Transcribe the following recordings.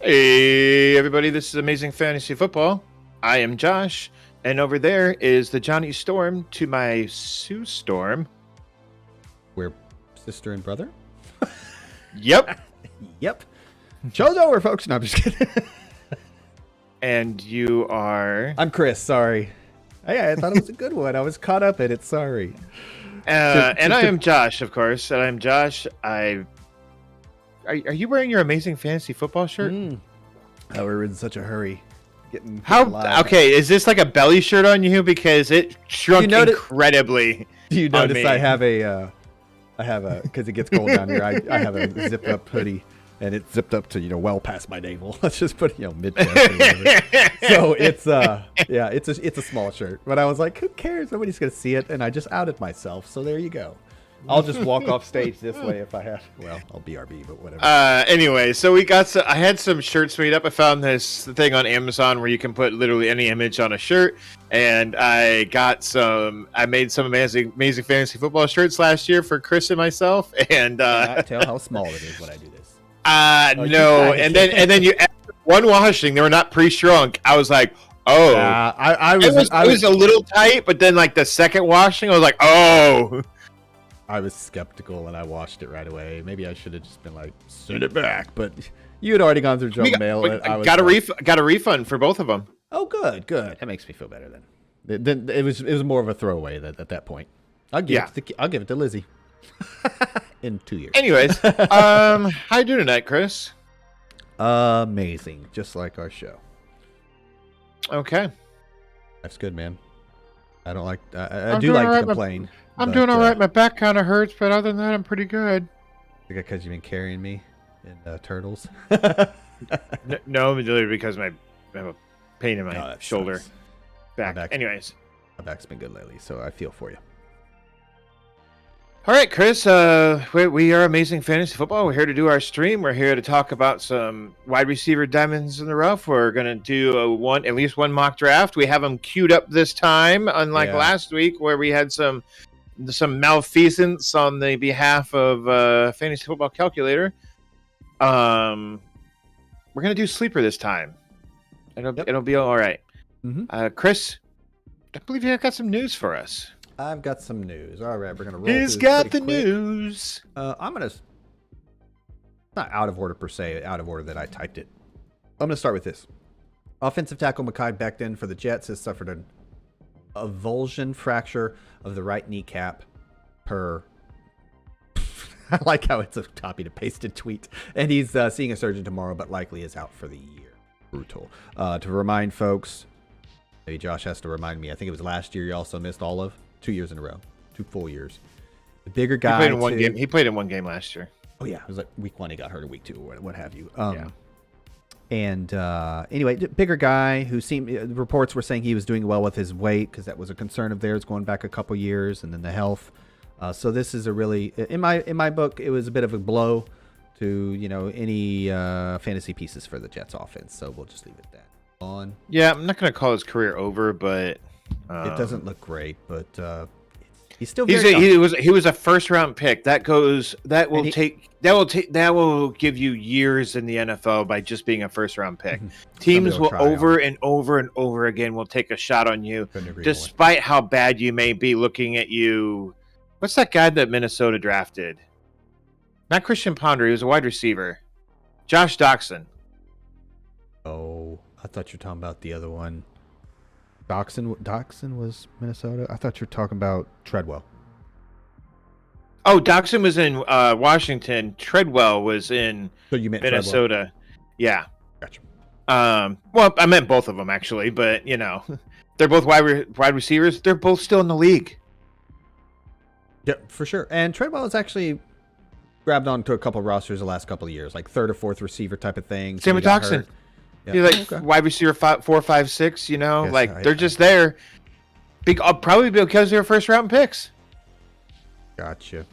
Hey, everybody, this is Amazing Fantasy Football. I am Josh, and over there is the Johnny Storm to my Sue Storm. We're sister and brother? Yep. Yep. Show's over, folks. No, I'm just kidding. And you are... I'm Chris, sorry. Hey, I thought it was a good one. I was caught up in it, sorry. And I am Josh, of course. And I'm Josh. Are you wearing your Amazing Fantasy Football shirt? Oh, we're in such a hurry. Okay, is this like a belly shirt on you? Because it shrunk incredibly. Do you notice I have a, because it gets cold down here, I have a zipped up hoodie, and it's zipped up to, well past my navel. Let's just put, mid-chest or whatever. So it's, yeah, it's a small shirt. But I was like, who cares? Nobody's going to see it. And I just outed myself. So there you go. I'll just walk off stage this way if I have. Well, I'll BRB, but whatever. Anyway, so I had some shirts made up. I found this thing on Amazon where you can put literally any image on a shirt, and I made some amazing fantasy football shirts last year for Chris and myself. And can I tell how small it is when I do this? No, and then you add one washing. They were not pre-shrunk. I was like, oh, I was a little tight, but then like the second washing, I was like, oh. I was skeptical and I washed it right away. Maybe I should have just been like, send it back. But you had already gone through junk mail. I got a refund for both of them. Oh, good. That makes me feel better then. Then it was more of a throwaway at that point. I'll give it to Lizzie in 2 years. Anyways, how you doing tonight, Chris? Amazing, just like our show. Okay, that's good, man. I don't like. I do like to complain. I'm doing all right. My back kind of hurts, but other than that, I'm pretty good. Because you've been carrying me in turtles. No, literally because I have a pain in my shoulder. Sucks. Back. Anyways, my back's been good lately, so I feel for you. All right, Chris. We are Amazing Fantasy Football. We're here to do our stream. We're here to talk about some wide receiver diamonds in the rough. We're gonna do at least one mock draft. We have them queued up this time, unlike last week where we had some malfeasance on the behalf of Fantasy Football Calculator. We're gonna do sleeper this time. It'll be all right. Mm-hmm. Chris, I believe you got some news for us. I've got some news. All right, we're gonna roll. He's got the news. I'm gonna not out of order per se, out of order that I typed it. I'm gonna start with this. Offensive tackle Mekhi Becton for the Jets has suffered an avulsion fracture of the right kneecap per. I like how it's a copied and pasted tweet. And he's seeing a surgeon tomorrow, but likely is out for the year. Brutal. To remind folks, maybe Josh has to remind me. I think it was last year you also missed all of 2 years in a row, 2 full years. The bigger guy. He played in one game. He played in one game last year. Oh yeah, it was like week 1 he got hurt, or week 2, or what have you. And anyway, bigger guy who reports were saying he was doing well with his weight because that was a concern of theirs going back a couple years, and then the health. So this is a really, in my book, it was a bit of a blow to any fantasy pieces for the Jets offense. So we'll just leave it at that. Yeah, I'm not going to call his career over, but it doesn't look great. But he's still he was a first round pick. That will give you years in the NFL by just being a first round pick. Teams will over and over and over again will take a shot on you, despite how bad you may be. Looking at you, what's that guy that Minnesota drafted? Not Christian Ponder. He was a wide receiver. Josh Doctson. Oh, I thought you were talking about the other one. Doctson was Minnesota. I thought you were talking about Treadwell. Oh, Doctson was in Washington. Treadwell was in Minnesota. Treadwell. Yeah. Gotcha. Well, I meant both of them actually, but they're both wide receivers. They're both still in the league. Yeah, for sure. And Treadwell has actually grabbed onto a couple of rosters the last couple of years, like 3rd or 4th receiver type of thing. Same with Doctson. Yeah. He's like wide receiver 4, 5, 6. They're just there. Probably because they're first round picks. Gotcha.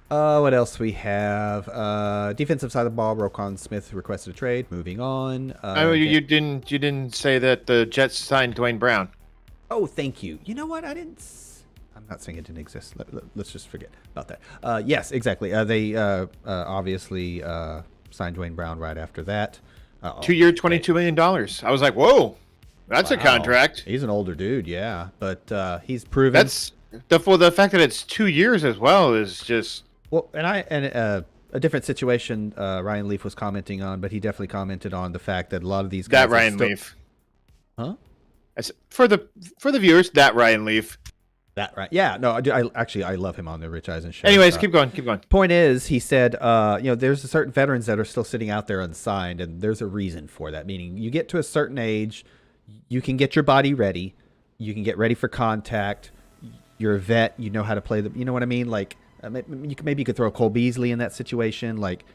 What else we have? Defensive side of the ball, Roquan Smith requested a trade. Moving on. You didn't say that the Jets signed Dwayne Brown. Oh, thank you. You know what? I'm not saying it didn't exist. Let's just forget about that. Yes, exactly. They obviously signed Dwayne Brown right after that. 2 year, $22 million. I was like, whoa, that's a contract. He's an older dude, yeah, but he's proven. That's the fact that it's 2 years as well is just well, and a different situation. Ryan Leaf was commenting on, but he definitely commented on the fact that a lot of these guys. That Ryan Leaf, huh? For the viewers, that Ryan Leaf. That right? Yeah, no, I love him on the Rich Eisen show. Anyways, keep going. Point is, he said, there's certain veterans that are still sitting out there unsigned, and there's a reason for that. Meaning, you get to a certain age, you can get your body ready, you can get ready for contact. You're a vet, you know how to play the. You know what I mean? Like, maybe you could throw Cole Beasley in that situation, like,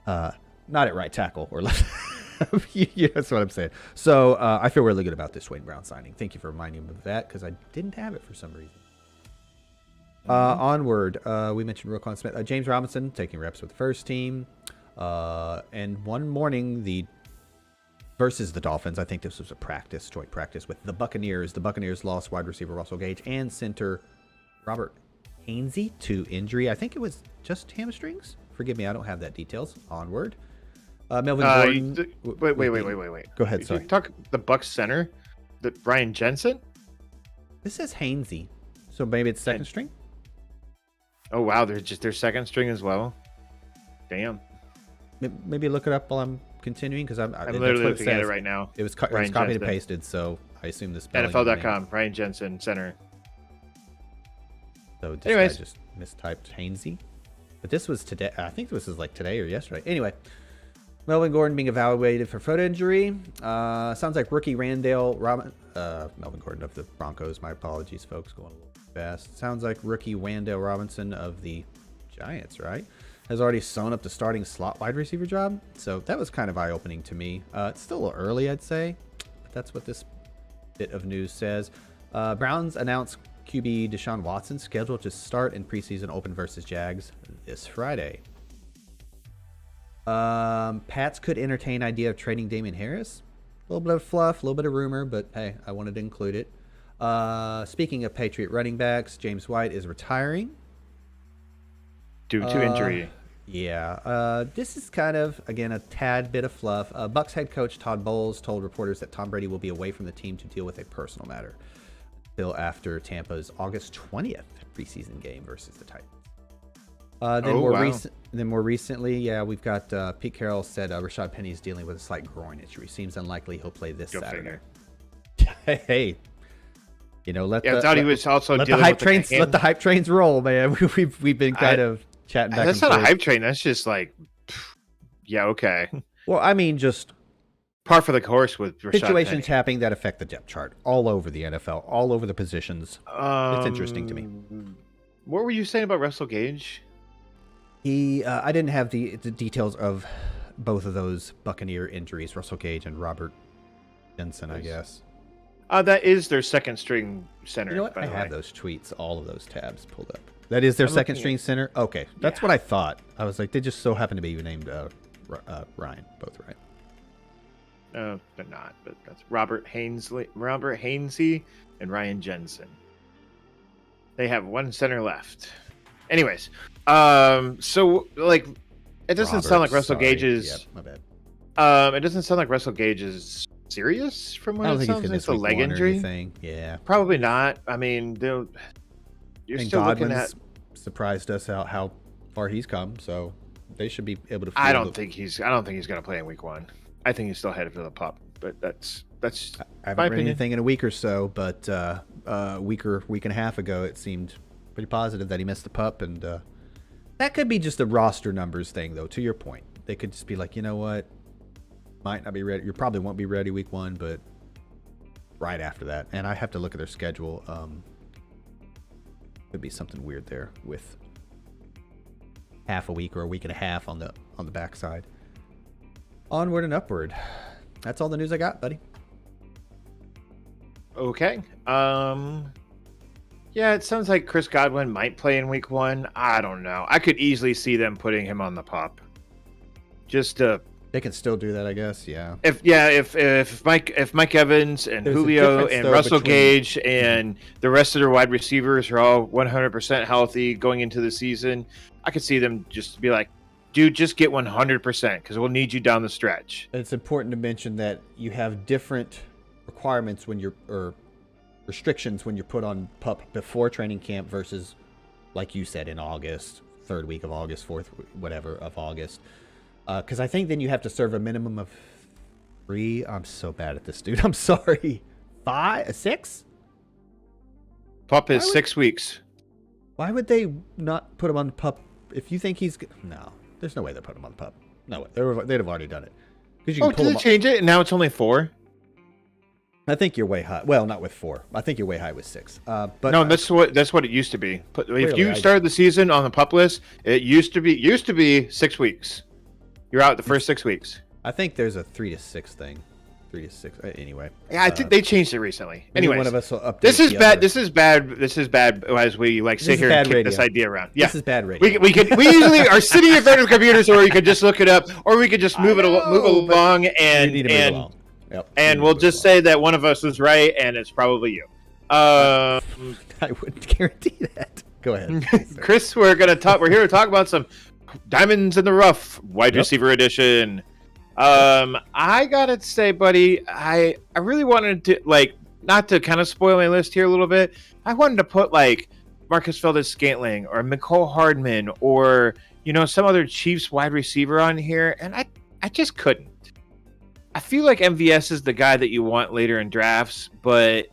not at right tackle or left. Yeah, that's what I'm saying. So I feel really good about this Dwayne Brown signing. Thank you for reminding me of that because I didn't have it for some reason. Onward, we mentioned Roquan Smith. James Robinson taking reps with the first team. And one morning, versus the Dolphins, I think this was a joint practice with the Buccaneers. The Buccaneers lost wide receiver Russell Gage and center Robert Hainsey to injury. I think it was just hamstrings. Forgive me, I don't have that details. Onward. Melvin Gordon. Wait. Go ahead, sorry. Talk the Bucks center, the Brian Jensen. This says Hainsey, so maybe it's second string. Oh wow, they're their second string as well. Damn. Maybe look it up while I'm continuing because I'm literally looking at it right now. It was copied and pasted, so I assume this. NFL.com. Brian Jensen, center. So anyways, I just mistyped Hainsey, but this was today. I think this was like today or yesterday. Anyway, Melvin Gordon being evaluated for foot injury. Sounds like rookie Melvin Gordon of the Broncos. My apologies, folks, going a little fast. Sounds like rookie Rondale Robinson of the Giants, right? Has already sewn up the starting slot wide receiver job. So that was kind of eye-opening to me. It's still a little early, I'd say, but that's what this bit of news says. Browns announced QB Deshaun Watson scheduled to start in preseason open versus Jags this Friday. Pats could entertain idea of trading Damian Harris. A little bit of fluff, a little bit of rumor, but hey, I wanted to include it. Speaking of Patriot running backs, James White is retiring due to injury. Yeah. This is kind of, again, a tad bit of fluff. Bucs head coach Todd Bowles told reporters that Tom Brady will be away from the team to deal with a personal matter until after Tampa's August 20th preseason game versus the Titans. Then more recently, yeah, we've got Pete Carroll said Rashad Penny is dealing with a slight groin injury. Seems unlikely he'll play this Saturday. Hey, let the hype trains roll, man. We've been kind of chatting back. That's not a hype train. That's just like, yeah, okay. Well, I mean, just par for the course with Rashad situations Penny. happening that affect the depth chart all over the NFL, all over the positions. It's interesting to me. What were you saying about Russell Gage? I didn't have the details of both of those Buccaneer injuries, Russell Gage and Robert Jensen, I guess. That is their second string center. You know what? I have those tweets, all of those tabs pulled up. That is their second string center? Okay. That's what I thought. I was like, they just so happen to be named Ryan, both right. They're not, but that's Robert Hainsey, and Ryan Jensen. They have one center left. Anyways, so like, it doesn't sound like Russell Gage is. Yep, my bad. It doesn't sound like Russell Gage is serious from what it sounds like. It's a leg injury. Yeah, probably not. I mean, you're still looking at. Surprised us how far he's come, so they should be able to. I don't think he's going to play in week 1. I think he's still headed for the pup, but that's. I haven't read anything in a week or so, but week and a half ago, it seemed pretty positive that he missed the pup, and that could be just a roster numbers thing, though. To your point, they could just be like, you know what, might not be ready. You probably won't be ready week 1, but right after that, and I have to look at their schedule. Could be something weird there with half a week or a week and a half on the backside. Onward and upward. That's all the news I got, buddy. Okay. Yeah, it sounds like Chris Godwin might play in week 1. I don't know. I could easily see them putting him on the pup. They can still do that, I guess. Yeah. If Mike Evans and Julio and Russell Gage and the rest of their wide receivers are all 100% healthy going into the season, I could see them just be like, dude, just get 100% because we'll need you down the stretch. It's important to mention that you have different requirements or restrictions when you're put on PUP before training camp versus, like you said, in August, 3rd week of August, 4th, whatever of August. Because I think then you have to serve a minimum of 3. I'm so bad at this, dude. I'm sorry. 6? PUP is 6 weeks. Why would they not put him on PUP if you think he's... No, there's no way they'll put him on PUP. No way. They'd have already done it. Did they change it? And now it's only 4? I think you're way high. Well, not with 4. I think you're way high with 6. But no, that's what it used to be. But if you started the season on the PUP list, it used to be 6 weeks. You're out the first 6 weeks. I think there's a 3 to 6 thing. 3 to 6. Anyway. Yeah, I think they changed it recently. Anyway, one of us will update. This is bad. This is bad. This is bad. As we sit here and kick this idea around. Yeah, this is bad radio. We usually are sitting in front of computers, or you could just look it up, or we could just move along and Yep. And we'll just say that one of us was right, and it's probably you. I wouldn't guarantee that. Go ahead, Chris. We're here to talk about some Diamonds in the Rough wide receiver edition. I gotta say, buddy, I really wanted to not to kind of spoil my list here a little bit. I wanted to put Marcus Valdez-Scantling or Mecole Hardman or some other Chiefs wide receiver on here, and I just couldn't. I feel like MVS is the guy that you want later in drafts, but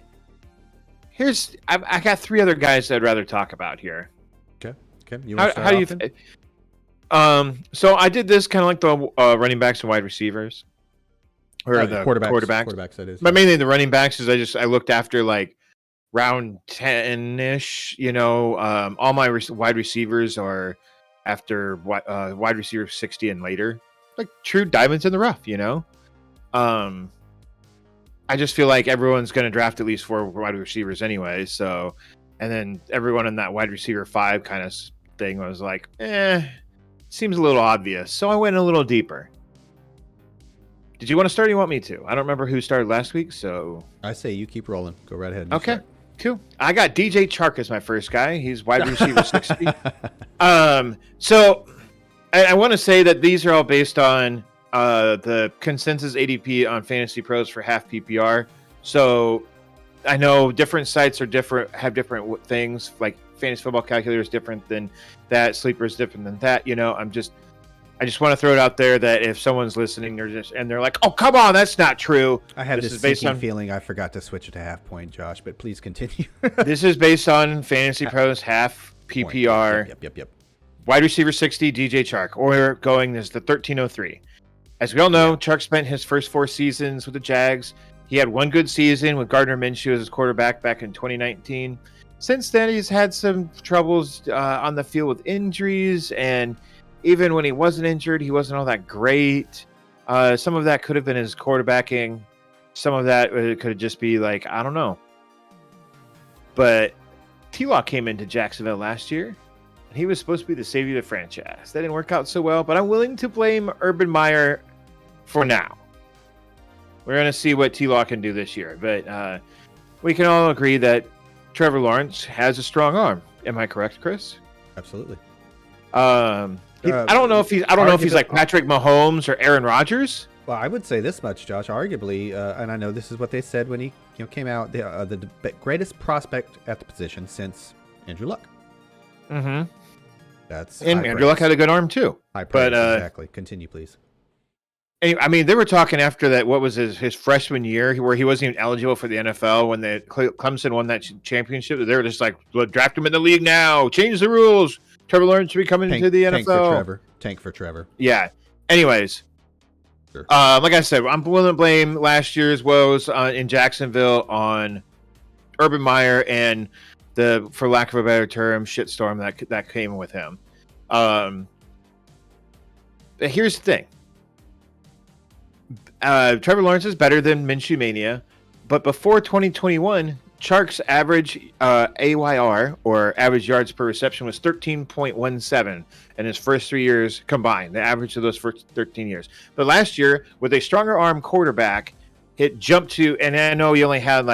I got 3 other guys that I'd rather talk about here. Okay. You want to start how do you? So I did this kind of like the running backs and wide receivers, or the quarterbacks. Quarterbacks, that is. But mainly the running backs is I looked after round 10-ish. All my wide receivers are after wide receiver 60 and later, like true diamonds in the rough. I just feel like everyone's going to draft at least 4 wide receivers anyway. So, and then everyone in that wide receiver 5 kind of thing was like, seems a little obvious. So I went a little deeper. Did you want to start or you want me to? I don't remember who started last week, so... I say you keep rolling. Go right ahead. Okay, cool. I got DJ Chark as my first guy. He's wide receiver 60. So I want to say that these are all based on the consensus ADP on Fantasy Pros for half PPR. So I know different sites have different things. Like Fantasy Football Calculator is different than that. Sleeper is different than that. I just want to throw it out there that if someone's listening, they're like, "Oh, come on, that's not true." I have this sinking feeling I forgot to switch it to half point, Josh. But please continue. This is based on Fantasy Pros half PPR. Yep. Wide receiver 60, DJ Chark. Or going is the 1303. As we all know, Chark spent his first 4 seasons with the Jags. He had 1 good season with Gardner Minshew as his quarterback back in 2019. Since then, he's had some troubles on the field with injuries, and even when he wasn't injured, he wasn't all that great. Some of that could have been his quarterbacking. Some of that could just be I don't know. But T-Law came into Jacksonville last year, and he was supposed to be the savior of the franchise. That didn't work out so well, but I'm willing to blame Urban Meyer for now. We're going to see what T-Law can do this year, but we can all agree that Trevor Lawrence has a strong arm. Am I correct, Chris? Absolutely. I don't know if he's like Patrick Mahomes or Aaron Rodgers. Well, I would say this much, Josh. Arguably, and I know this is what they said when he came out, the greatest prospect at the position since Andrew Luck. Mm-hmm. And Andrew Luck had a good arm too. Exactly. Continue, please. Anyway, I mean, they were talking after that. What was his freshman year, where he wasn't even eligible for the NFL when Clemson won that championship? They were just like, draft him in the league now. Change the rules. Trevor Lawrence should be coming into the NFL. Tank for Trevor. Yeah. Anyways, sure. Like I said, I'm willing to blame last year's woes in Jacksonville on Urban Meyer and the, for lack of a better term, shitstorm that came with him. But here's the thing. Trevor Lawrence is better than Minshew Mania, but before 2021, Chark's average AYR, or average yards per reception, was 13.17 in his first 3 years combined, the average of those first 13 years. But last year, with a stronger arm quarterback, it jumped to, and I know he only had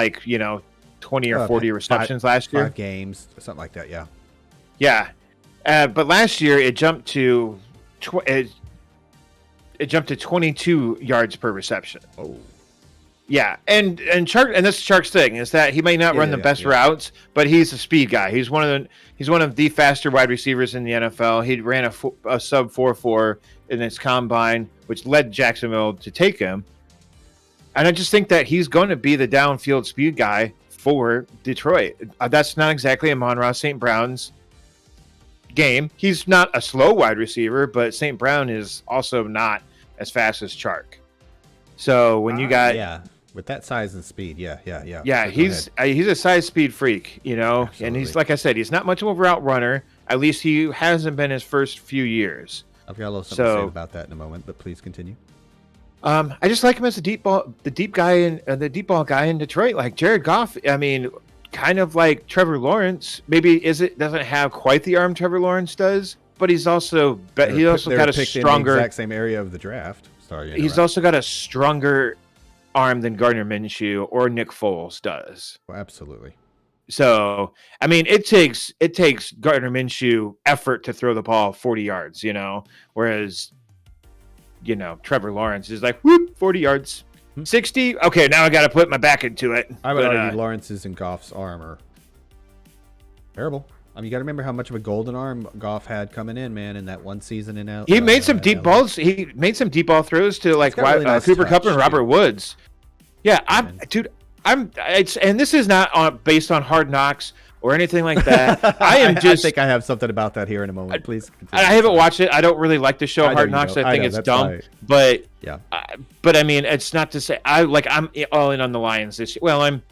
20 or 40 receptions last year. 5 games, something like that, yeah. Yeah. But last year, it jumped to it jumped to 22 yards per reception. Oh. Yeah, and Chark, and that's Chark's thing, is that he may not run the best routes, but he's a speed guy. He's one of the faster wide receivers in the NFL. He ran a sub 4.4 in his combine, which led Jacksonville to take him. And I just think that he's going to be the downfield speed guy for Detroit. That's not exactly Amon-Ra St. Brown's game. He's not a slow wide receiver, but St. Brown is also not as fast as Chark. So when you got with that size and speed, yeah. So he's a size speed freak, you know. Absolutely. And he's, like I said, he's not much of a route runner. At least he hasn't been his first few years. I've got a little something to say about that in a moment, but please continue. I just like him as the deep ball guy in Detroit, like Jared Goff. I mean, kind of like Trevor Lawrence. Maybe doesn't have quite the arm Trevor Lawrence does, but he's also got a stronger, in the exact same area of the draft. He's also got a stronger arm than Gardner Minshew or Nick Foles does. Well, absolutely. So, I mean, it takes Gardner Minshew effort to throw the ball 40 yards, you know, whereas, you know, Trevor Lawrence is like, whoop, 40 yards. 60? Okay, now I got to put my back into it. I would argue Lawrence's and Goff's arm are terrible. I mean, you got to remember how much of a golden arm Goff had coming in, man, in that one season in LA. He made some deep balls. He made some deep ball throws to like really nice Cooper Kupp and Robert Woods. Yeah, and this is not based on Hard Knocks or anything like that. I think I have something about that here in a moment. Please continue. I haven't watched it. I don't really like the show Hard Knocks. I think it's dumb. But yeah. But I mean, it's not to say I'm all in on the Lions this year. Well, I'm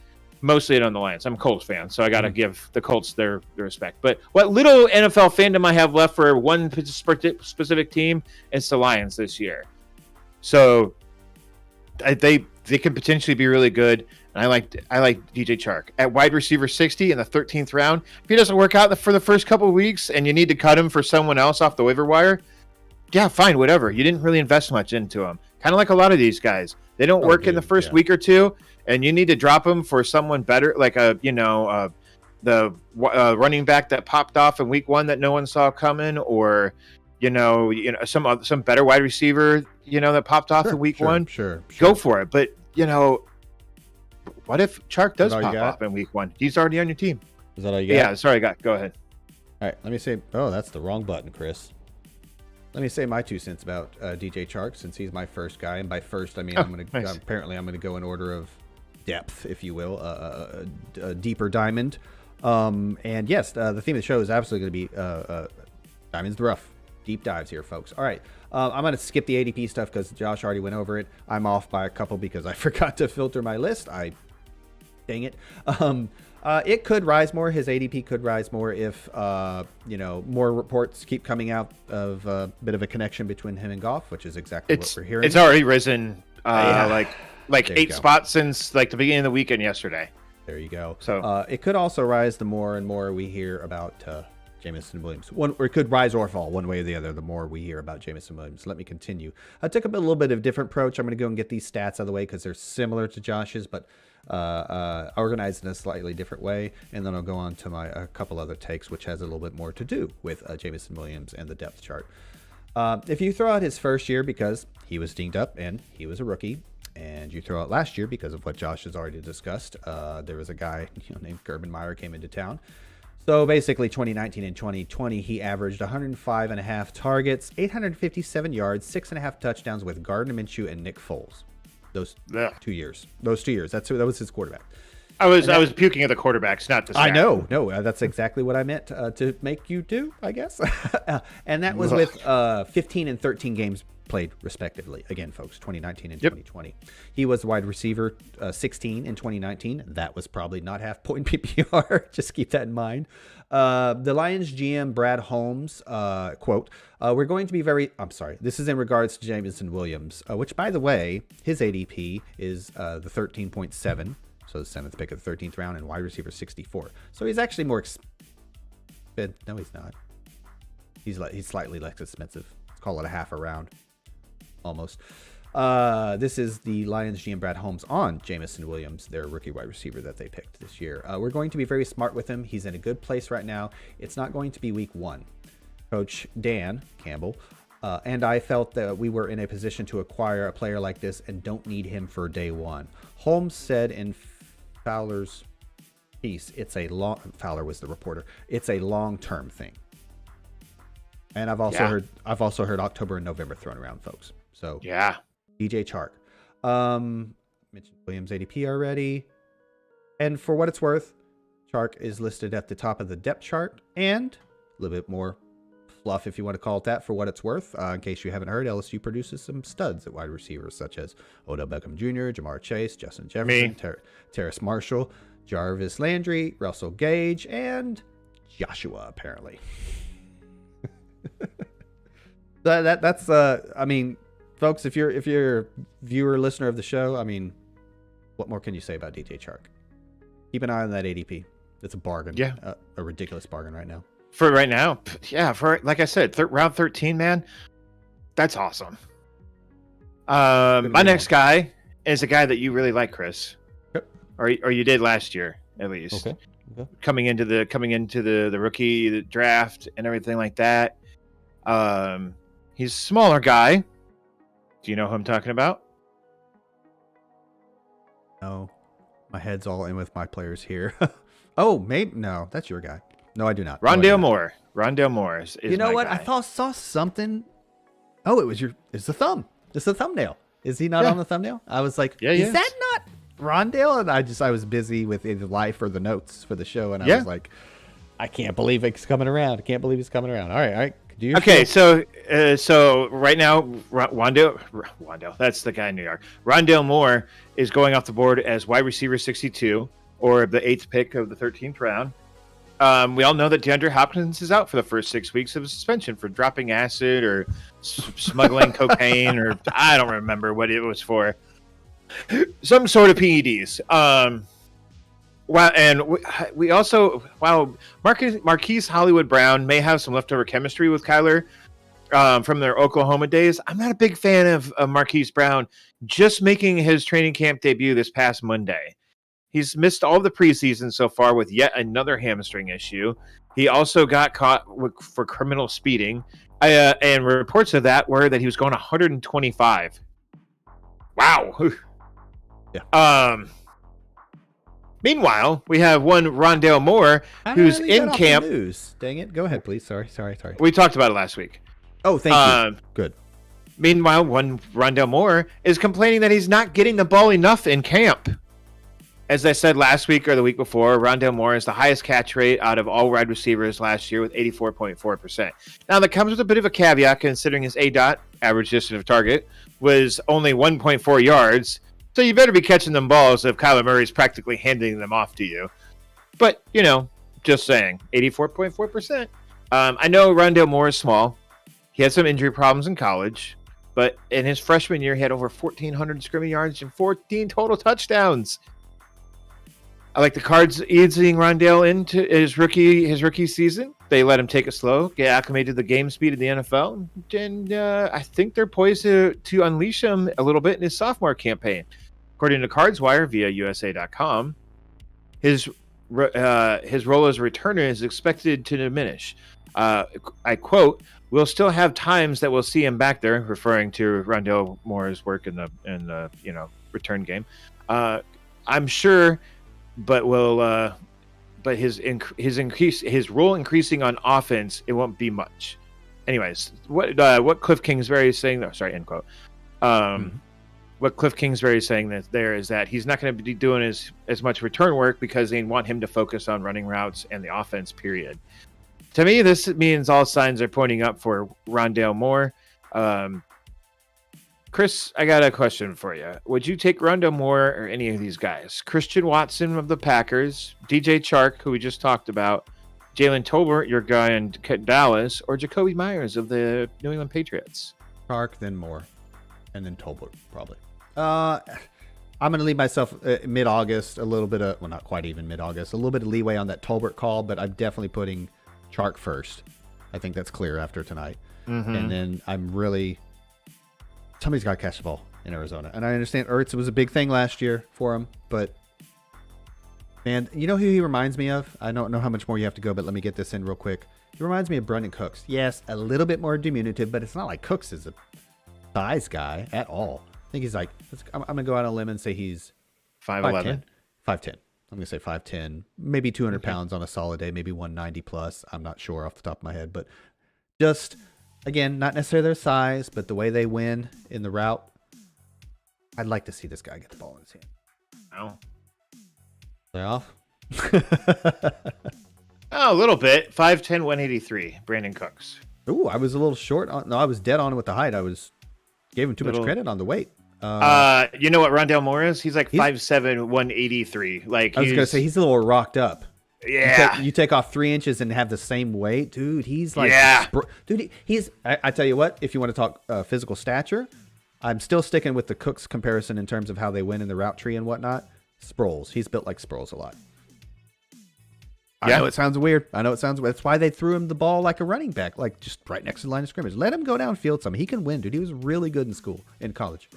mostly in on the Lions. I'm a Colts fan, so I got to give the Colts their respect. But what little NFL fandom I have left for one specific team is the Lions this year. So they could potentially be really good. And I like DJ Chark at wide receiver 60 in the 13th round. If he doesn't work out for the first couple of weeks and you need to cut him for someone else off the waiver wire, yeah, fine, whatever. You didn't really invest much into him. Kind of like a lot of these guys. They don't work in the first week or two, and you need to drop them for someone better, like the running back that popped off in week 1 that no one saw coming, or some better wide receiver, that popped off in week 1. Sure. Go for it. But what if Chark does pop off in week 1? He's already on your team. Is that all you got? Yeah, sorry, go ahead. All right, let me say. Oh, that's the wrong button, Chris. Let me say my 2 cents about DJ Chark, since he's my first guy, and by first I mean I'm going to go in order of depth, if you will, a deeper diamond. And yes, the theme of the show is absolutely going to be Diamonds the Rough. Deep dives here, folks. All right, I'm going to skip the ADP stuff because Josh already went over it. I'm off by a couple because I forgot to filter my list. Dang it. It could rise more. His ADP could rise more if, more reports keep coming out of a bit of a connection between him and Goff, which is exactly what we're hearing. It's already risen like 8 spots since like the beginning of the weekend yesterday. There you go. So it could also rise the more and more we hear about Jameson Williams. Or it could rise or fall one way or the other the more we hear about Jameson Williams. Let me continue. I took a little bit of different approach. I'm going to go and get these stats out of the way because they're similar to Josh's, but organized in a slightly different way, and then I'll go on to a couple other takes, which has a little bit more to do with Jameson Williams and the depth chart. If you throw out his first year because he was dinged up and he was a rookie, and you throw out last year because of what Josh has already discussed, there was a guy named Meyer came into town. So basically 2019 and 2020, he averaged 105.5 targets, 857 yards, 6.5 touchdowns with Gardner Minshew and Nick Foles. Those 2 years. That was his quarterback. I was puking at the quarterbacks, not the stats. I know. No, that's exactly what I meant to make you do, I guess. And that was with 15 and 13 games played, respectively. Again, folks, 2019 and 2020. He was wide receiver 16 in 2019. That was probably not half point PPR. Just keep that in mind. The Lions GM, Brad Holmes, quote, we're going to be this is in regards to Jameson Williams, which, by the way, his ADP is the 13.7, so the 7th pick of the 13th round, and wide receiver 64. So he's actually more expensive. No, he's not. He's slightly less expensive. Let's call it a half a round. Almost. This is the Lions GM Brad Holmes on Jameson Williams, their rookie wide receiver that they picked this year. We're going to be very smart with him. He's in a good place right now. It's not going to be week 1. Coach Dan Campbell And I felt that we were in a position to acquire a player like this and don't need him for day one. Holmes said in Fowler's piece, Fowler was the reporter. It's a long-term thing. And I've also heard October and November thrown around, folks. So yeah, DJ Chark. Mentioned Williams ADP already. And for what it's worth, Chark is listed at the top of the depth chart, and a little bit more fluff, if you want to call it that, for what it's worth. In case you haven't heard, LSU produces some studs at wide receivers, such as Odell Beckham Jr., Jamar Chase, Justin Jefferson, Terrace Marshall, Jarvis Landry, Russell Gage, and Joshua, apparently. That's I mean, folks, if you're a viewer, listener of the show, I mean, what more can you say about DJ Chark? Keep an eye on that ADP. It's a bargain. Yeah. A ridiculous bargain right now. For right now. Yeah. For, like I said, round 13, man. That's awesome. My next guy is a guy that you really like, Chris. Yep. Or you did last year, at least. Okay. Coming into the rookie draft and everything like that. He's a smaller guy. Do you know who I'm talking about? No. My head's all in with my players here. Oh, maybe. No, that's your guy. No, I do not. Rondale Moore. Rondale Moore is you know what? guy. I saw something. Oh, it's the thumb. It's the thumbnail. Is he not on the thumbnail? I was like, is that not Rondale? And I was busy with either life or the notes for the show. And I was like, I can't believe it's coming around. All right. Okay, so right now, Rondale, that's the guy in New York. Rondale Moore is going off the board as wide receiver 62, or the 8th pick of the 13th round. We all know that DeAndre Hopkins is out for the first 6 weeks of suspension for dropping acid or smuggling cocaine, or I don't remember what it was for. Some sort of PEDs. Wow, and we also, Marquise Hollywood Brown may have some leftover chemistry with Kyler from their Oklahoma days. I'm not a big fan of Marquise Brown just making his training camp debut this past Monday. He's missed all of the preseason so far with yet another hamstring issue. He also got caught for criminal speeding, and reports of that were that he was going 125. Wow. Yeah. Meanwhile, we have one Rondale Moore who's in camp. News. Dang it. Go ahead, please. Sorry. We talked about it last week. Oh, thank you. Good. Meanwhile, one Rondale Moore is complaining that he's not getting the ball enough in camp. As I said last week or the week before, Rondale Moore is the highest catch rate out of all wide receivers last year with 84.4%. Now, that comes with a bit of a caveat considering his ADOT, average distance of target, was only 1.4 yards. So you better be catching them balls if Kyler Murray's practically handing them off to you. But, just saying, 84.4%. I know Rondale Moore is small. He had some injury problems in college. But in his freshman year, he had over 1,400 scrimmage yards and 14 total touchdowns. I like the Cards easing Rondale into his rookie season. They let him take it slow, get acclimated to the game speed of the NFL, and I think they're poised to unleash him a little bit in his sophomore campaign. According to CardsWire via USA.com, his role as a returner is expected to diminish. I quote, "We'll still have times that we'll see him back there," referring to Rondale Moore's work in the return game. I'm sure. But his role increasing on offense, it won't be much. Anyways, what Cliff Kingsbury is saying there, sorry, end quote. What Cliff Kingsbury is saying is that he's not going to be doing as much return work because they want him to focus on running routes and the offense, period. To me, this means all signs are pointing up for Rondale Moore. Chris, I got a question for you. Would you take Rondale Moore or any of these guys? Christian Watson of the Packers, DJ Chark, who we just talked about, Jalen Tolbert, your guy in Dallas, or Jacoby Myers of the New England Patriots? Chark, then Moore, and then Tolbert, probably. I'm going to leave myself mid-August, a little bit of, well, not quite even mid-August, a little bit of leeway on that Tolbert call, but I'm definitely putting Chark first. I think that's clear after tonight. Mm-hmm. And then somebody's got to catch the ball in Arizona. And I understand Ertz was a big thing last year for him, but And you know who he reminds me of? I don't know how much more you have to go, but let me get this in real quick. He reminds me of Brendan Cooks. Yes, a little bit more diminutive, but it's not like Cooks is a size guy at all. I think he's like, I'm going to go out on a limb and say he's 5'11". 5'10". I'm going to say 5'10", maybe 200 pounds on a solid day, maybe 190 plus. I'm not sure off the top of my head, but just, again, not necessarily their size, but the way they win in the route. I'd like to see this guy get the ball in his hand. Oh. They're off? Oh, a little bit. 5'10", 183, Brandon Cooks. Ooh, I was a little short. No, I was dead on with the height. Gave him too much credit on the weight. You know what Rondale Moore is? He's like 5'7", 183. Like I was gonna say he's a little rocked up. Yeah. You take off 3 inches and have the same weight, dude. He's like, dude. I tell you what. If you want to talk physical stature, I'm still sticking with the Cooks comparison in terms of how they win in the route tree and whatnot. Sproles. He's built like Sproles a lot. I know it sounds weird. That's why they threw him the ball like a running back, like just right next to the line of scrimmage. Let him go downfield some. He can win, dude. He was really good in college.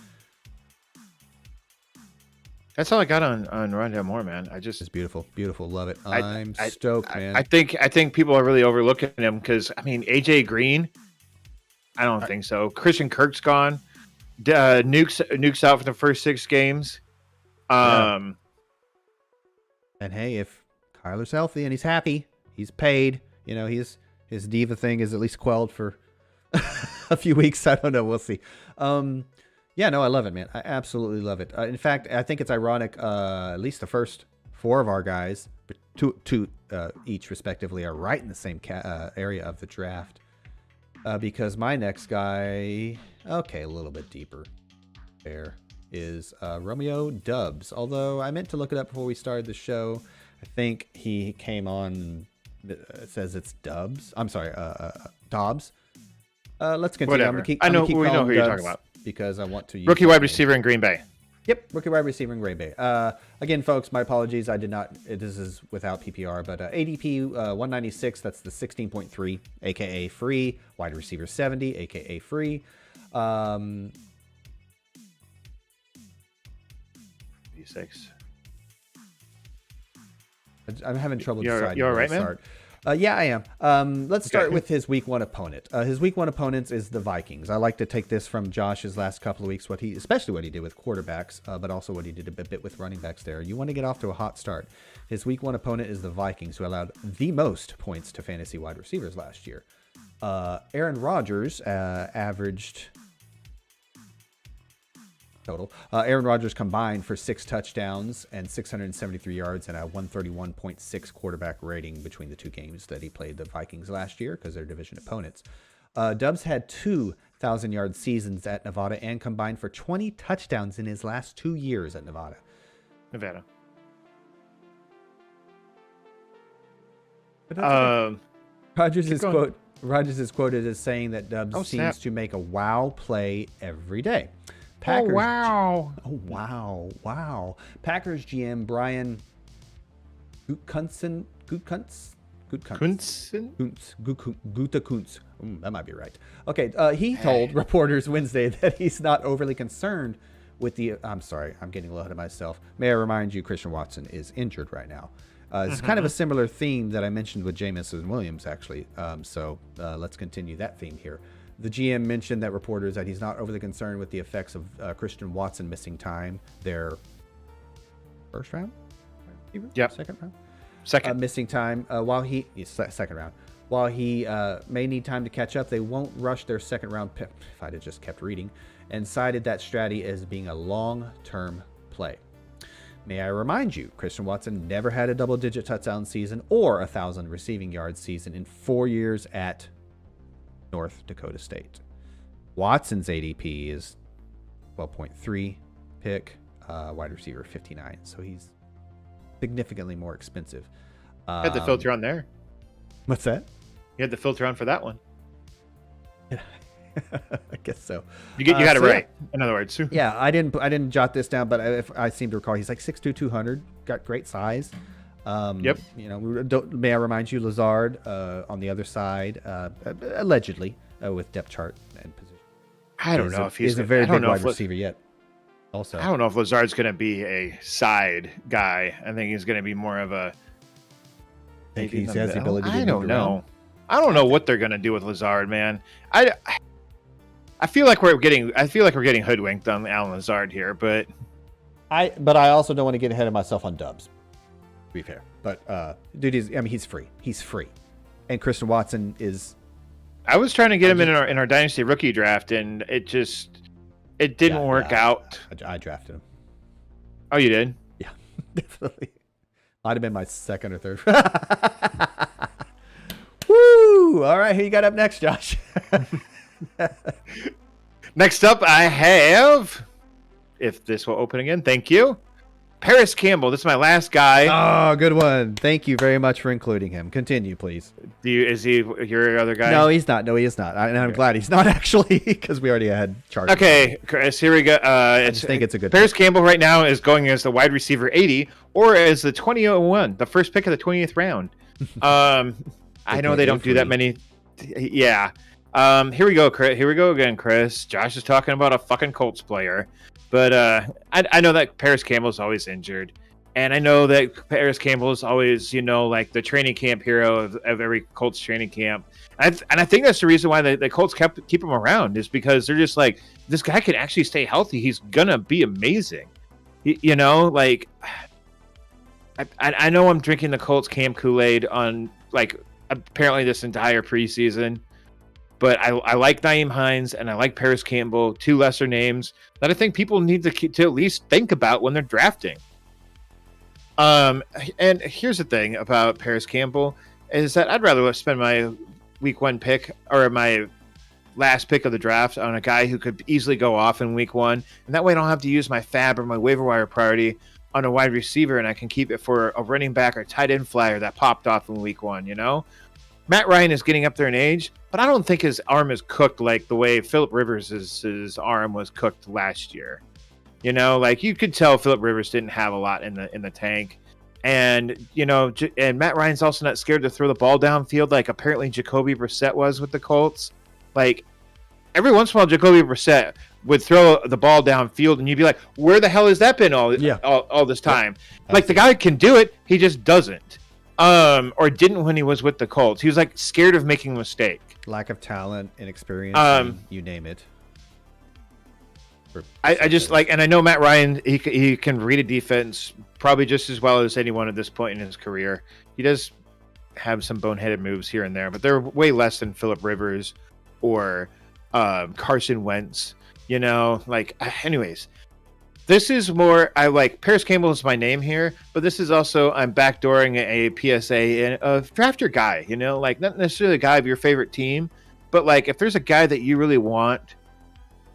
That's all I got on Rondale Moore, man. It's beautiful. Love it. I'm stoked, man. I think people are really overlooking him because, I mean, AJ Green, I don't think so. Christian Kirk's gone. Nuke's out for the first 6 games. And hey, if Kyler's healthy and he's happy, he's paid. You know, his diva thing is at least quelled for a few weeks. I don't know. We'll see. Yeah, no, I love it, man. I absolutely love it. In fact, I think it's ironic. At least the first 4 of our guys, two each respectively, are right in the same area of the draft. Because my next guy, okay, a little bit deeper there, is Romeo Dubs. Although I meant to look it up before we started the show. I think he came on. It says it's Dubs. I'm sorry, Dobbs. Let's continue. Whatever. We know who you're talking about. Because I want to use rookie wide receiver in Green Bay. Yep, rookie wide receiver in Green Bay. Again, folks, my apologies. I did not. This is without PPR, but ADP 196. That's the 16.3, aka free. Wide receiver 70, aka free. 86. I'm having trouble deciding. You're all right, man? Yeah, I am. Let's start with his week 1 opponent. His week 1 opponents is the Vikings. I like to take this from Josh's last couple of weeks, especially what he did with quarterbacks, but also what he did a bit with running backs there. You want to get off to a hot start. His week 1 opponent is the Vikings, who allowed the most points to fantasy wide receivers last year. Aaron Rodgers averaged total. Aaron Rodgers combined for 6 touchdowns and 673 yards and a 131.6 quarterback rating between the 2 games that he played the Vikings last year because they're division opponents. Dubs had 2,000-yard seasons at Nevada and combined for 20 touchdowns in his last 2 years at Nevada. Rodgers is quoted as saying that Dubs seems to make a wow play every day. Packers, wow. Packers GM Brian Gutekunst. That might be right. Okay, he told reporters Wednesday that he's not overly concerned with the... I'm sorry, I'm getting a little ahead of myself. May I remind you, Kristen Watson is injured right now. It's kind of a similar theme that I mentioned with Jameson Williams, actually. So let's continue that theme here. The GM mentioned that reporters that he's not overly concerned with the effects of Kristen Watson missing time. Their first round? Yep. Second round? Second. Missing time second round. While he may need time to catch up, they won't rush their second round pick, if I'd have just kept reading, and cited that strategy as being a long-term play. May I remind you, Kristen Watson never had a double-digit touchdown season or 1,000 receiving yards season in 4 years at North Dakota State. Watson's ADP is 12.3 pick, wide receiver 59. So he's significantly more expensive. You had the filter on there. What's that? You had the filter on for that one. I guess so. You got it right. In other words. Yeah, I didn't jot this down, but if I seem to recall, he's like 6'2", 200, got great size. Yep. You know, may I remind you, Lazard on the other side, allegedly with depth chart and position. I don't know if he's a very big wide receiver yet. Also, I don't know if Lazard's going to be a side guy. I think he's going to be more of a. think he has the ability to I move don't know. around. I don't know what they're going to do with Lazard, man. I feel like we're getting hoodwinked on Alan Lazard here, but I also don't want to get ahead of myself on Dubs. To be fair, but dude, he's free. He's free, and Kristen Watson is. I was trying to get him in our dynasty rookie draft, and it didn't work out. I drafted him. Oh, you did? Yeah, definitely. Might have been my second or third. Woo! All right, who you got up next, Josh? Next up, I have, if this will open again, thank you, Paris Campbell. This is my last guy. Oh, good one. Thank you very much for including him. Continue, please. Is he your other guy? No, he's not. No, he is not. And I'm glad he's not, actually, because we already had Chargers. Okay, Chris, here we go. I just think it's a good Paris pick. Campbell right now is going as the wide receiver 80 or as the 2001, the first pick of the 20th round. I know they don't do that many. Yeah. Here we go, Chris. Here we go again, Chris. Josh is talking about a fucking Colts player. But I know that Paris Campbell is always injured. And I know that Paris Campbell is always, like the training camp hero of every Colts training camp. And I think that's the reason why the Colts keep him around, is because they're just like, this guy can actually stay healthy. He's going to be amazing. I know I'm drinking the Colts Camp Kool-Aid on, apparently this entire preseason. But I like Nyheim Hines and I like Paris Campbell, two lesser names that I think people need to at least think about when they're drafting. And here's the thing about Paris Campbell is that I'd rather spend my week one pick or my last pick of the draft on a guy who could easily go off in week one. And that way I don't have to use my fab or my waiver wire priority on a wide receiver, and I can keep it for a running back or tight end flyer that popped off in week one, Matt Ryan is getting up there in age, but I don't think his arm is cooked like the way Phillip Rivers' arm was cooked last year. You could tell Phillip Rivers didn't have a lot in the tank. And, and Matt Ryan's also not scared to throw the ball downfield like apparently Jacoby Brissett was with the Colts. Every once in a while, Jacoby Brissett would throw the ball downfield, and you'd be like, where the hell has that been all this time? Yeah. The guy can do it, he just doesn't. Or didn't when he was with the Colts. He was scared of making a mistake. Lack of talent, inexperience, you name it. I just and I know Matt Ryan, he can read a defense probably just as well as anyone at this point in his career. He does have some boneheaded moves here and there, but they're way less than Phillip Rivers or Carson Wentz. Anyways. This is more, Paris Campbell is my name here, but this is also, I'm backdooring a PSA of draft your guy, not necessarily a guy of your favorite team, but if there's a guy that you really want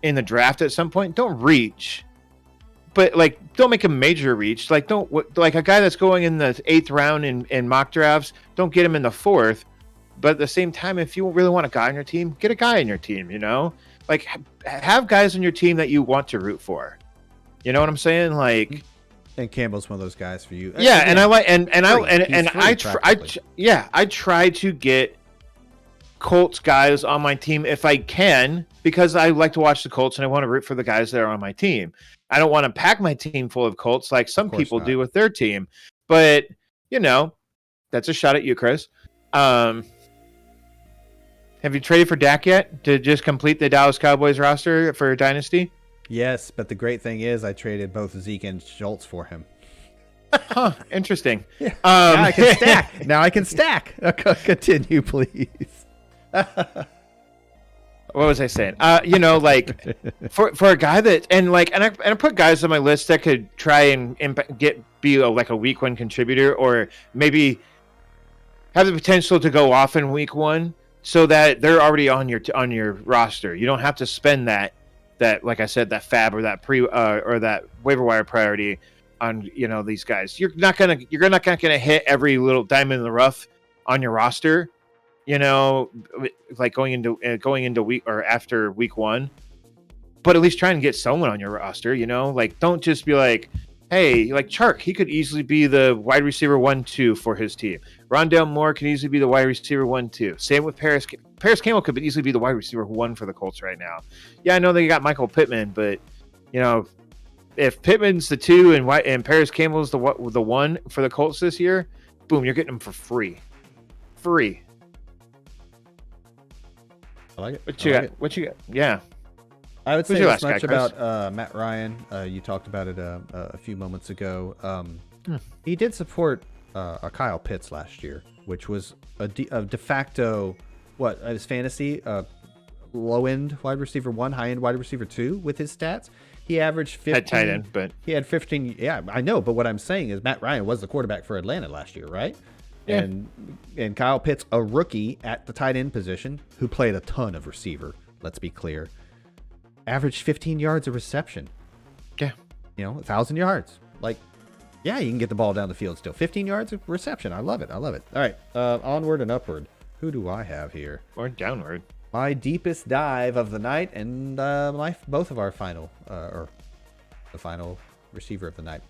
in the draft at some point, don't reach, but don't make a major reach. Don't a guy that's going in the 8th round in mock drafts, don't get him in the 4th, but at the same time, if you really want a guy on your team, get a guy on your team, have guys on your team that you want to root for. You know what I'm saying? And Campbell's one of those guys for you. Yeah, and I try to get Colts guys on my team if I can, because I like to watch the Colts and I want to root for the guys that are on my team. I don't want to pack my team full of Colts like some people do with their team. But, that's a shot at you, Chris. Have you traded for Dak yet to just complete the Dallas Cowboys roster for Dynasty? Yes, but the great thing is I traded both Zeke and Schultz for him. Huh, interesting. Yeah. Now I can stack. Now I can stack. Continue, please. What was I saying? For a guy that and I put guys on my list that could try and be a week one contributor, or maybe have the potential to go off in week one, so that they're already on your roster. You don't have to spend that like I said, that fab or that or that waiver wire priority on these guys. You're not gonna hit every little diamond in the rough on your roster, going into week or after week one. But at least try and get someone on your roster. Don't just be like, hey, Chark, he could easily be the wide receiver 1-2 for his team. Rondale Moore could easily be the wide receiver 1-2. Same with Paris Campbell could easily be the wide receiver 1 for the Colts right now. Yeah, I know they got Michael Pittman, but if Pittman's the 2 and Paris Campbell's the 1 for the Colts this year, boom, you're getting them for free. Free. I like it. What you got? Yeah. I would say as much about Matt Ryan. You talked about it a few moments ago. He did support Kyle Pitts last year, which was a de facto, his fantasy, low-end wide receiver 1, high-end wide receiver 2 with his stats. He averaged 15. At tight end, but he had 15. Yeah, I know. But what I'm saying is Matt Ryan was the quarterback for Atlanta last year, right? Yeah. And Kyle Pitts, a rookie at the tight end position, who played a ton of receiver, let's be clear, averaged 15 yards of reception. Yeah. 1,000 yards. Like, yeah, you can get the ball down the field still. 15 yards of reception. I love it. All right. Onward and upward. Who do I have here? Or downward. My deepest dive of the night and both of our final, or the final receiver of the night.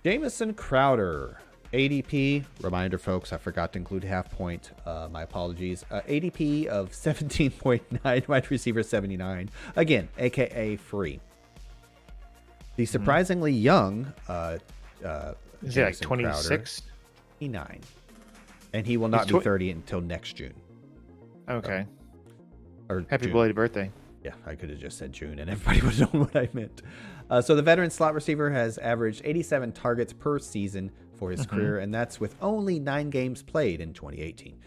Jameson Crowder, ADP. Reminder, folks, I forgot to include half point. My apologies. ADP of 17.9, wide receiver 79. Again, AKA free. The surprisingly young is he like 26? 29. And he will not be 30 until next June. Okay. Or Happy June. belated birthday. Yeah, I could have just said June and everybody would have known what I meant. So the veteran slot receiver has averaged 87 targets per season for his career, and that's with only 9 games played in 2018.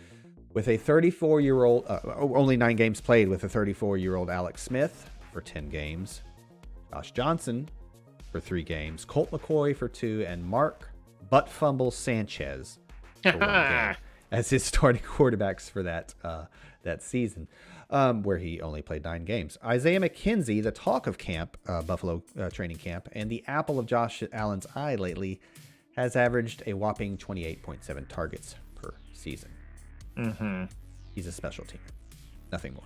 With a 34-year-old, only 9 games played with a 34-year-old Alex Smith for 10 games, Josh Johnson for 3 games, Colt McCoy for 2, and Mark Butt Fumble Sanchez for 1 game as his starting quarterbacks for that season, where he only played 9 games. Isaiah McKenzie, the talk of camp, Buffalo training camp, and the apple of Josh Allen's eye lately, has averaged a whopping 28.7 targets per season. He's a special teamer. Nothing more.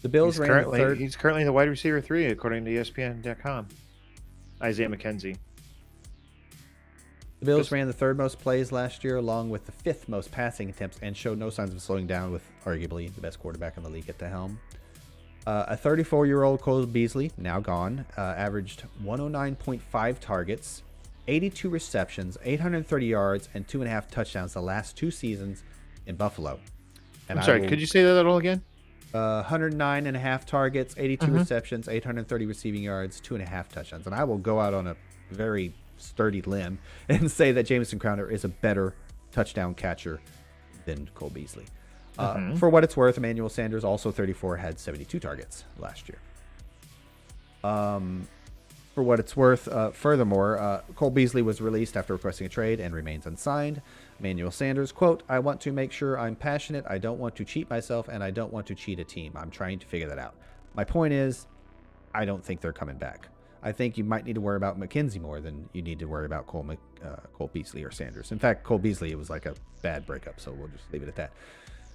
The Bills He's currently the wide receiver 3, according to ESPN.com. Isaiah McKenzie. The Bills ran the 3rd most plays last year, along with the 5th most passing attempts, and showed no signs of slowing down with arguably the best quarterback in the league at the helm. A 34-year-old Cole Beasley, now gone, averaged 109.5 targets, 82 receptions, 830 yards, and 2.5 touchdowns the last 2 seasons in Buffalo. And I'm sorry, could you say that all again? 109.5 targets, 82 receptions, 830 receiving yards, 2.5 touchdowns. And I will go out on a very sturdy limb and say that Jameson Crowder is a better touchdown catcher than Cole Beasley. For what it's worth, Emmanuel Sanders, also 34, had 72 targets last year. For what it's worth, furthermore, Cole Beasley was released after requesting a trade and remains unsigned. Emmanuel Sanders, quote, "I want to make sure I'm passionate. I don't want to cheat myself, and I don't want to cheat a team. I'm trying to figure that out. My point is, I don't think they're coming back. I think you might need to worry about Mckenzie more than you need to worry about Cole Beasley or Sanders. In fact, Cole Beasley, it was like a bad breakup, so we'll just leave it at that."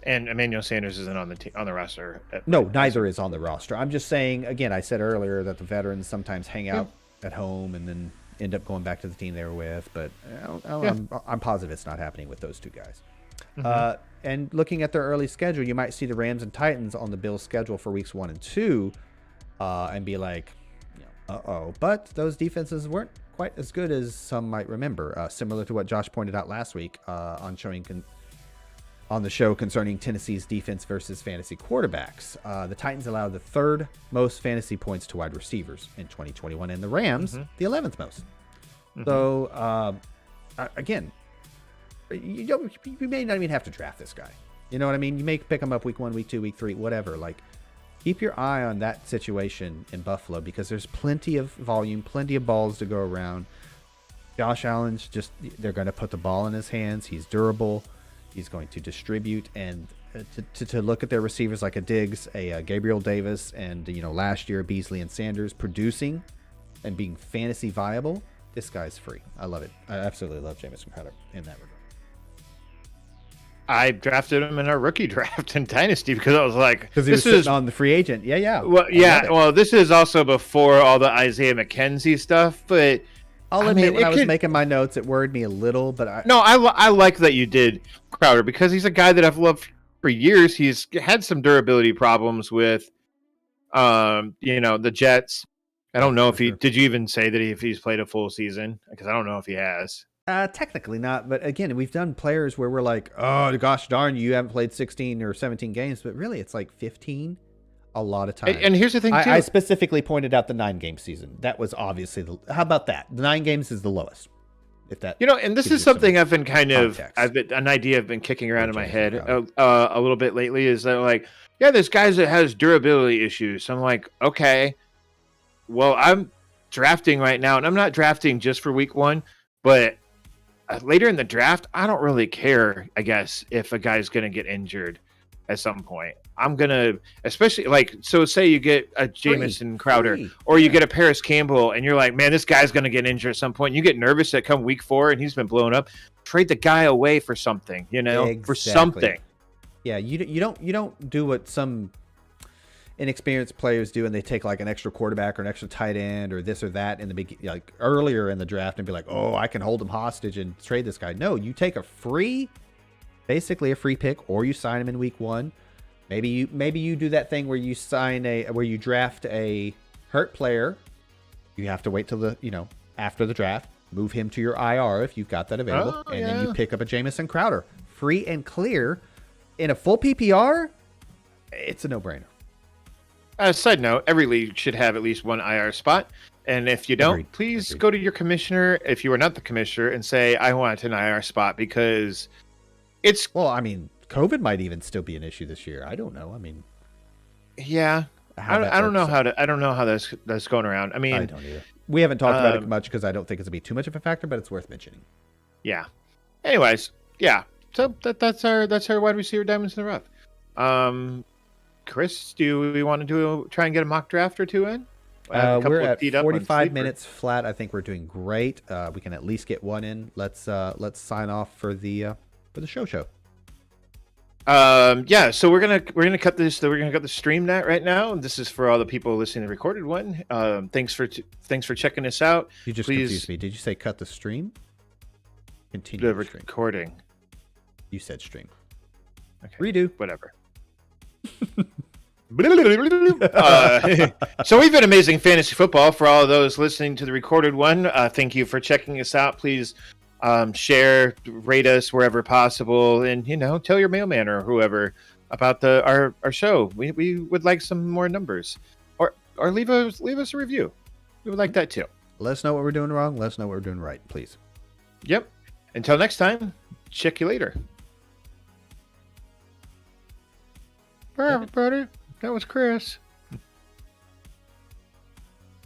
And Emmanuel Sanders isn't on the roster. No, neither is on the roster. I'm just saying, again, I said earlier that the veterans sometimes hang out at home and then end up going back to the team they were with, but I'm positive it's not happening with those 2 guys. And looking at their early schedule, you might see the Rams and Titans on the Bills' schedule for weeks 1 and 2 and be like, uh-oh. But those defenses weren't quite as good as some might remember, similar to what Josh pointed out last week on the show concerning Tennessee's defense versus fantasy quarterbacks. The Titans allowed the 3rd most fantasy points to wide receivers in 2021, and the Rams, the 11th most. So, again, you may not even have to draft this guy. You know what I mean? You may pick him up week 1, week 2, week 3, whatever. Like, keep your eye on that situation in Buffalo because there's plenty of volume, plenty of balls to go around. Josh Allen's they're going to put the ball in his hands. He's durable. He's going to distribute, and to look at their receivers like a Diggs, a Gabriel Davis, and last year Beasley and Sanders producing and being fantasy viable. This guy's free. I love it. I absolutely love Jameson Crowder in that regard. I drafted him in our rookie draft in Dynasty because I was like, because he was sitting on the free agent. Yeah. Well, this is also before all the Isaiah McKenzie stuff, but I'll admit, when I was making my notes, it worried me a little, but I like that you did Crowder because he's a guy that I've loved for years. He's had some durability problems with, the Jets, I don't know if sure. did you even say that if he's played a full season? Because I don't know if he has. Technically not, but again, we've done players where we're like, oh gosh darn, you haven't played 16 or 17 games, but really it's like 15 a lot of times. And here's the thing too. I specifically pointed out the 9-game season. That was obviously how about that? The 9 games is the lowest. If that, and this is something I've been an idea I've been kicking around in my head a little bit lately is that like, yeah, there's guys that has durability issues. So I'm like, okay, well, I'm drafting right now, and I'm not drafting just for week 1, but later in the draft, I don't really care, I guess, if a guy's going to get injured at some point. I'm going to, especially like, so say you get a Jameson Crowder or you get a Paris Campbell and you're like, man, this guy's going to get injured at some point. You get nervous that come week 4 and he's been blown up. Trade the guy away for something, for something. Yeah, you don't do what some inexperienced players do, and they take like an extra quarterback or an extra tight end or this or that in the like earlier in the draft and be like, oh, I can hold him hostage and trade this guy. No, you take basically a free pick, or you sign him in week 1. Maybe you do that thing where you draft a hurt player. You have to wait till after the draft, move him to your IR if you've got that available, then you pick up a Jameson Crowder, free and clear in a full PPR. It's a no-brainer. Side note, every league should have at least one IR spot. And if you don't, please go to your commissioner, if you are not the commissioner, and say, I want an IR spot, because it's... Well, I mean, COVID might even still be an issue this year. I don't know. I mean... Yeah. I don't know how that's going around. I mean... I don't either. We haven't talked about it much because I don't think it's going to be too much of a factor, but it's worth mentioning. Yeah. Anyways, yeah. So that's our wide receiver diamonds in the rough. Chris, do we want to try and get a mock draft or 2 in? We're at 45 minutes flat. I think we're doing great. We can at least get 1 in. Let's sign off for the show. Yeah. So we're gonna cut this. We're gonna cut the stream net right now. This is for all the people listening to the recorded one. Thanks for checking us out. You just confused me. Did you say cut the stream? Continue the recording. You said stream. Okay. Redo. Whatever. So we've been Amazing Fantasy Football. For all of those listening to the recorded one, thank you for checking us out. Please share, rate us wherever possible, and tell your mailman or whoever about our show. We would like some more numbers, or leave us a review. We would like that too. Let us know what we're doing wrong. Let us know what we're doing right, please. Yep. Until next time, check you later. Bye, everybody. That was Chris.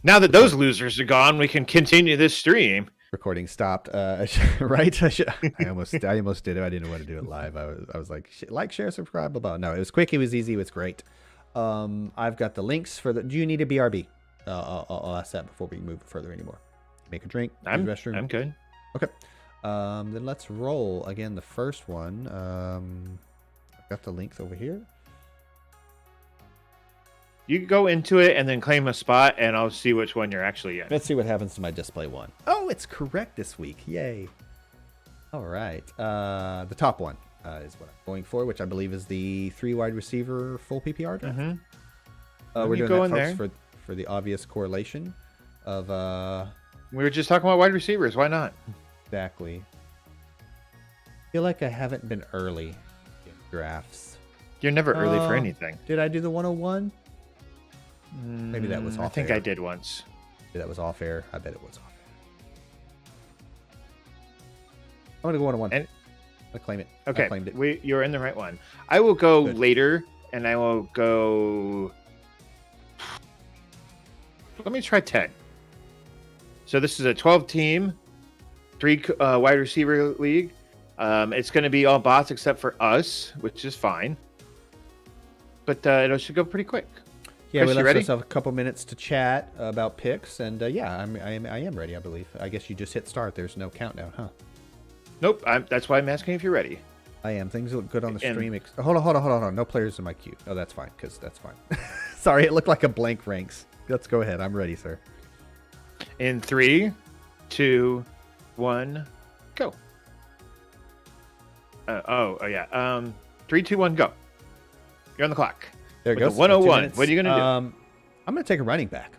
Now that those losers are gone, we can continue this stream. Recording stopped. Right? I almost did it. I didn't want to do it live. I was like, share, subscribe, blah, blah. No, it was quick. It was easy. It was great. I've got the links for do you need a BRB? I'll ask that before we move further anymore. Make a drink. I'm restroom. I'm good. Okay. Then let's roll again. The first one. I've got the links over here. You can go into it and then claim a spot, and I'll see which one you're actually in. Let's see what happens to my display one. Oh, it's correct this week. Yay. All right. The top one is what I'm going for, which I believe is the 3 wide receiver full PPR draft. Mm-hmm. We're doing that, folks, for the obvious correlation of... We were just talking about wide receivers. Why not? Exactly. I feel like I haven't been early in drafts. You're never early for anything. Did I do the 101? Maybe that was off air. I think I did once. Maybe that was off air. I bet it was off air. I'm going to go 101. And I claim it. Okay. I claimed it. You're in the right one. I will go later, and I will go... Let me try 10. So this is a 12-team, 3 wide receiver league. It's going to be all bots except for us, which is fine. But it should go pretty quick. Yeah, Chris, we left ourselves a couple minutes to chat about picks, and yeah, I am ready, I believe. I guess you just hit start. There's no countdown, huh? Nope. That's why I'm asking if you're ready. I am. Things look good on the stream. Hold on. No players in my queue. Oh, that's fine, because that's fine. Sorry, it looked like a blank ranks. Let's go ahead. I'm ready, sir. In 3, 2, 1, go. Yeah. 3, 2, 1, go. You're on the clock. There it goes. 101. What are you going to do? I'm going to take a running back.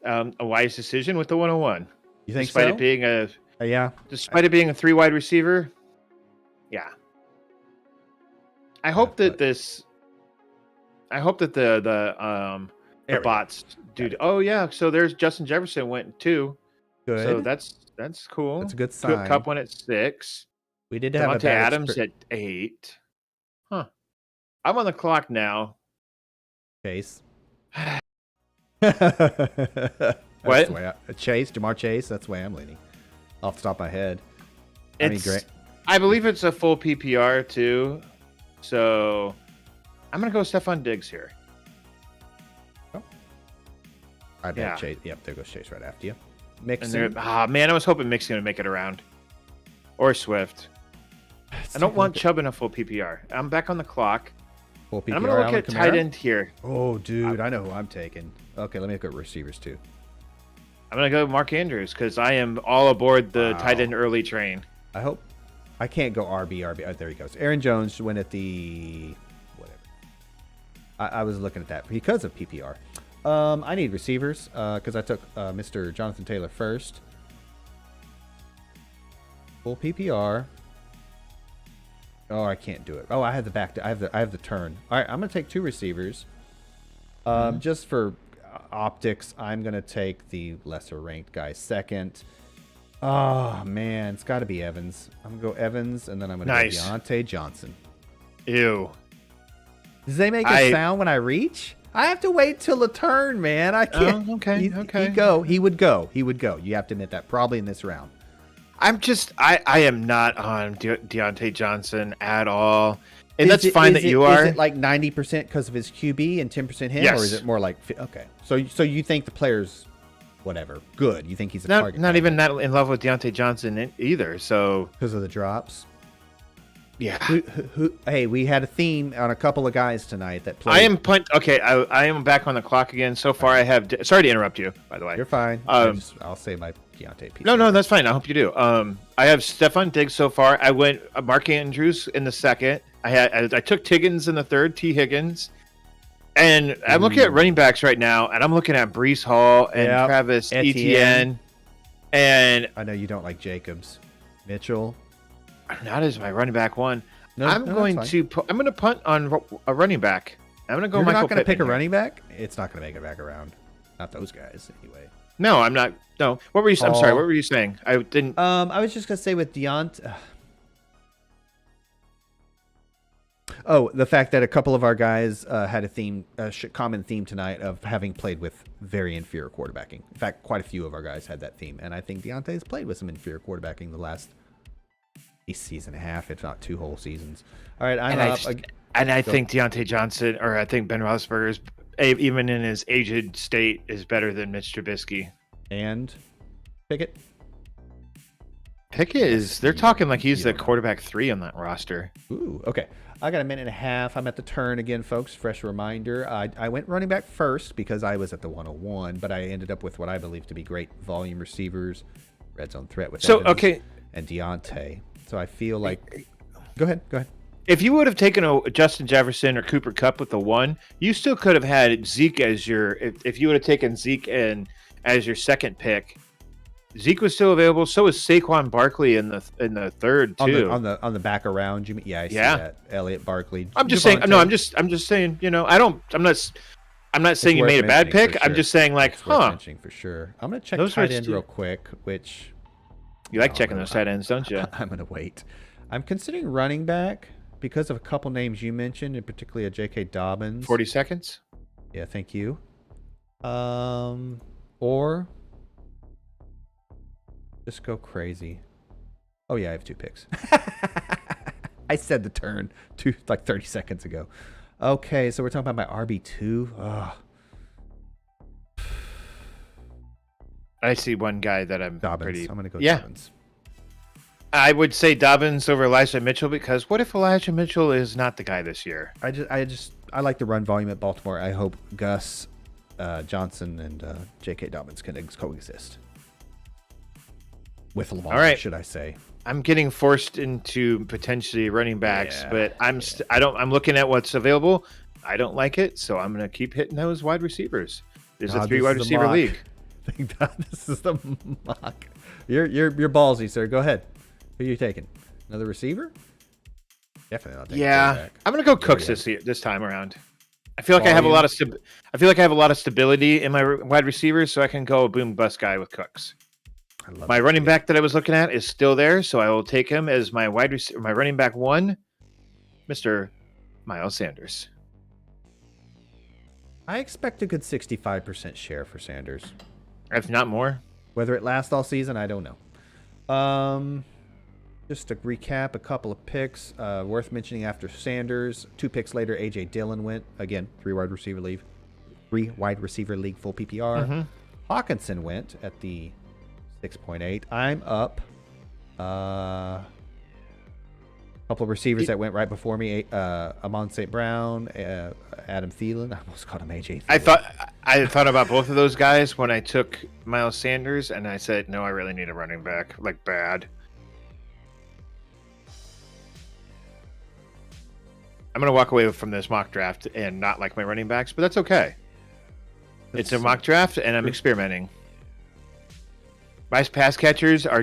a wise decision with the 101. You think Despite so? it being Yeah. despite it being a 3 wide receiver. Yeah. I hope that the bots do. Oh yeah, so there's Justin Jefferson went 2. Good. So that's cool. That's a good sign. Cup went at 6. We did have Devontae Adams at 8. Huh. I'm on the clock now. Chase. What? Chase, Jamar Chase. That's the way I'm leaning. Off the top of my head. Great. I believe it's a full PPR too. So I'm gonna go Stephon Diggs here. Oh. I bet Chase. Yep, there goes Chase right after you. Mixon. Man, I was hoping Mixon gonna make it around. Or Swift. I don't want Chubb in a full PPR. I'm back on the clock. Full PPR. And I'm gonna look at tight end here. Oh, dude, I know who I'm taking. Okay, let me look at receivers too. I'm gonna go Mark Andrews because I am all aboard the tight end early train. I hope. I can't go RB. Oh, there he goes. Aaron Jones went at the whatever. I was looking at that because of PPR. I need receivers because I took Mr. Jonathan Taylor first. Full PPR. Oh, I can't do it. Oh, I have the back. I have the turn. All right, I'm gonna take 2 receivers. Just for optics, I'm gonna take the lesser ranked guy second. Oh man, it's got to be Evans. I'm gonna go Evans, and then I'm gonna go Deontay Johnson. Ew. Does they make a sound when I reach? I have to wait till the turn, man. I can't. Oh, okay. He would go. You have to admit that probably in this round. I am not on Deontay Johnson at all. And that's fine that you are. Is it like 90% because of his QB and 10% him? Yes. Or is it more like, okay. So you think the player's whatever, good. You think he's a target. Not even that in love with Deontay Johnson either. So because of the drops? Yeah. Hey, we had a theme on a couple of guys tonight that played. I am back on the clock again. So far I have, sorry to interrupt you, by the way. You're fine. I'll say my Deontay piece. No, that's fine. I hope you do. I have Stephon Diggs so far. I went Mark Andrews in the second. I took Higgins in the third, T. Higgins. And I'm looking at running backs right now, and I'm looking at Breece Hall and Travis Etienne. And I know you don't like Jacobs. Mitchell. Not as my running back one. I'm going to punt on a running back. I'm going to go You're Michael not going to pick a here. running back? It's not going to make it back around. Not those guys, anyway. No, I'm not. No. What were you? I'm sorry. What were you saying? I didn't. I was just going to say with Deontay. Oh, the fact that a couple of our guys had a common theme tonight of having played with very inferior quarterbacking. In fact, quite a few of our guys had that theme, and I think Deontay's played with some inferior quarterbacking the last season and a half, if not 2 whole seasons. All right, I think Deontay Johnson, or I think Ben Roethlisberger, even in his aged state, is better than Mitch Trubisky. And Pickett. They're talking like he's the quarterback 3 on that roster. Ooh, okay. I got a minute and a half. I'm at the turn again, folks. Fresh reminder. I went running back first because I was at the 101, but I ended up with what I believe to be great volume receivers, red zone threat with Edmonds and Deontay. So I feel like... Go ahead. If you would have taken a Justin Jefferson or Cooper Kupp with the 1, you still could have had Zeke as your... If you would have taken Zeke as your second pick, Zeke was still available. So was Saquon Barkley in the third too. On the back around, you mean? Yeah, I see that. Elliott Barkley. I'm just saying. No, I'm just saying. I'm not saying you made a bad pick. I'm just saying mentioning for sure. I'm gonna check tight end real quick. Which you like checking those tight ends, don't you? I'm gonna wait. I'm considering running back because of a couple names you mentioned, and particularly a J.K. Dobbins. 40 seconds. Yeah, thank you. Or just go crazy. Oh yeah, I have 2 picks. I said the turn 30 seconds ago. Okay, so we're talking about my RB2. Oh. I see one guy that I'm Dobbins. I'm gonna go Dobbins. I would say Dobbins over Elijah Mitchell because what if Elijah Mitchell is not the guy this year? I like the run volume at Baltimore. I hope Gus Johnson and J.K. Dobbins can coexist. With Lamar, should I say? I'm getting forced into potentially running backs, but I'm looking at what's available. I don't like it, so I'm going to keep hitting those wide receivers. There's a 3 wide receiver league. think that this is the mock. You're ballsy, sir. Go ahead. Who are you taking? Another receiver? Definitely not taking quarterback. I'm gonna go Cooks this time around. I feel like I have a lot of stability in my wide receivers, so I can go boom bust guy with Cooks. My running back that I was looking at is still there, so I will take him as my my running back 1, Mr. Miles Sanders. I expect a good 65% share for Sanders. If not more. Whether it lasts all season, I don't know. Just to recap, a couple of picks worth mentioning after Sanders. 2 picks later, A.J. Dillon went. Again, 3 wide receiver league, full PPR. Mm-hmm. Hawkinson went at the 6.8. I'm up. Couple of receivers that went right before me. Amon St. Brown, Adam Thielen. I almost called him A.J. Thielen. I thought about both of those guys when I took Miles Sanders, and I said, no, I really need a running back. Like, bad. I'm going to walk away from this mock draft and not like my running backs, but that's okay. It's a mock draft, and I'm experimenting. My pass catchers are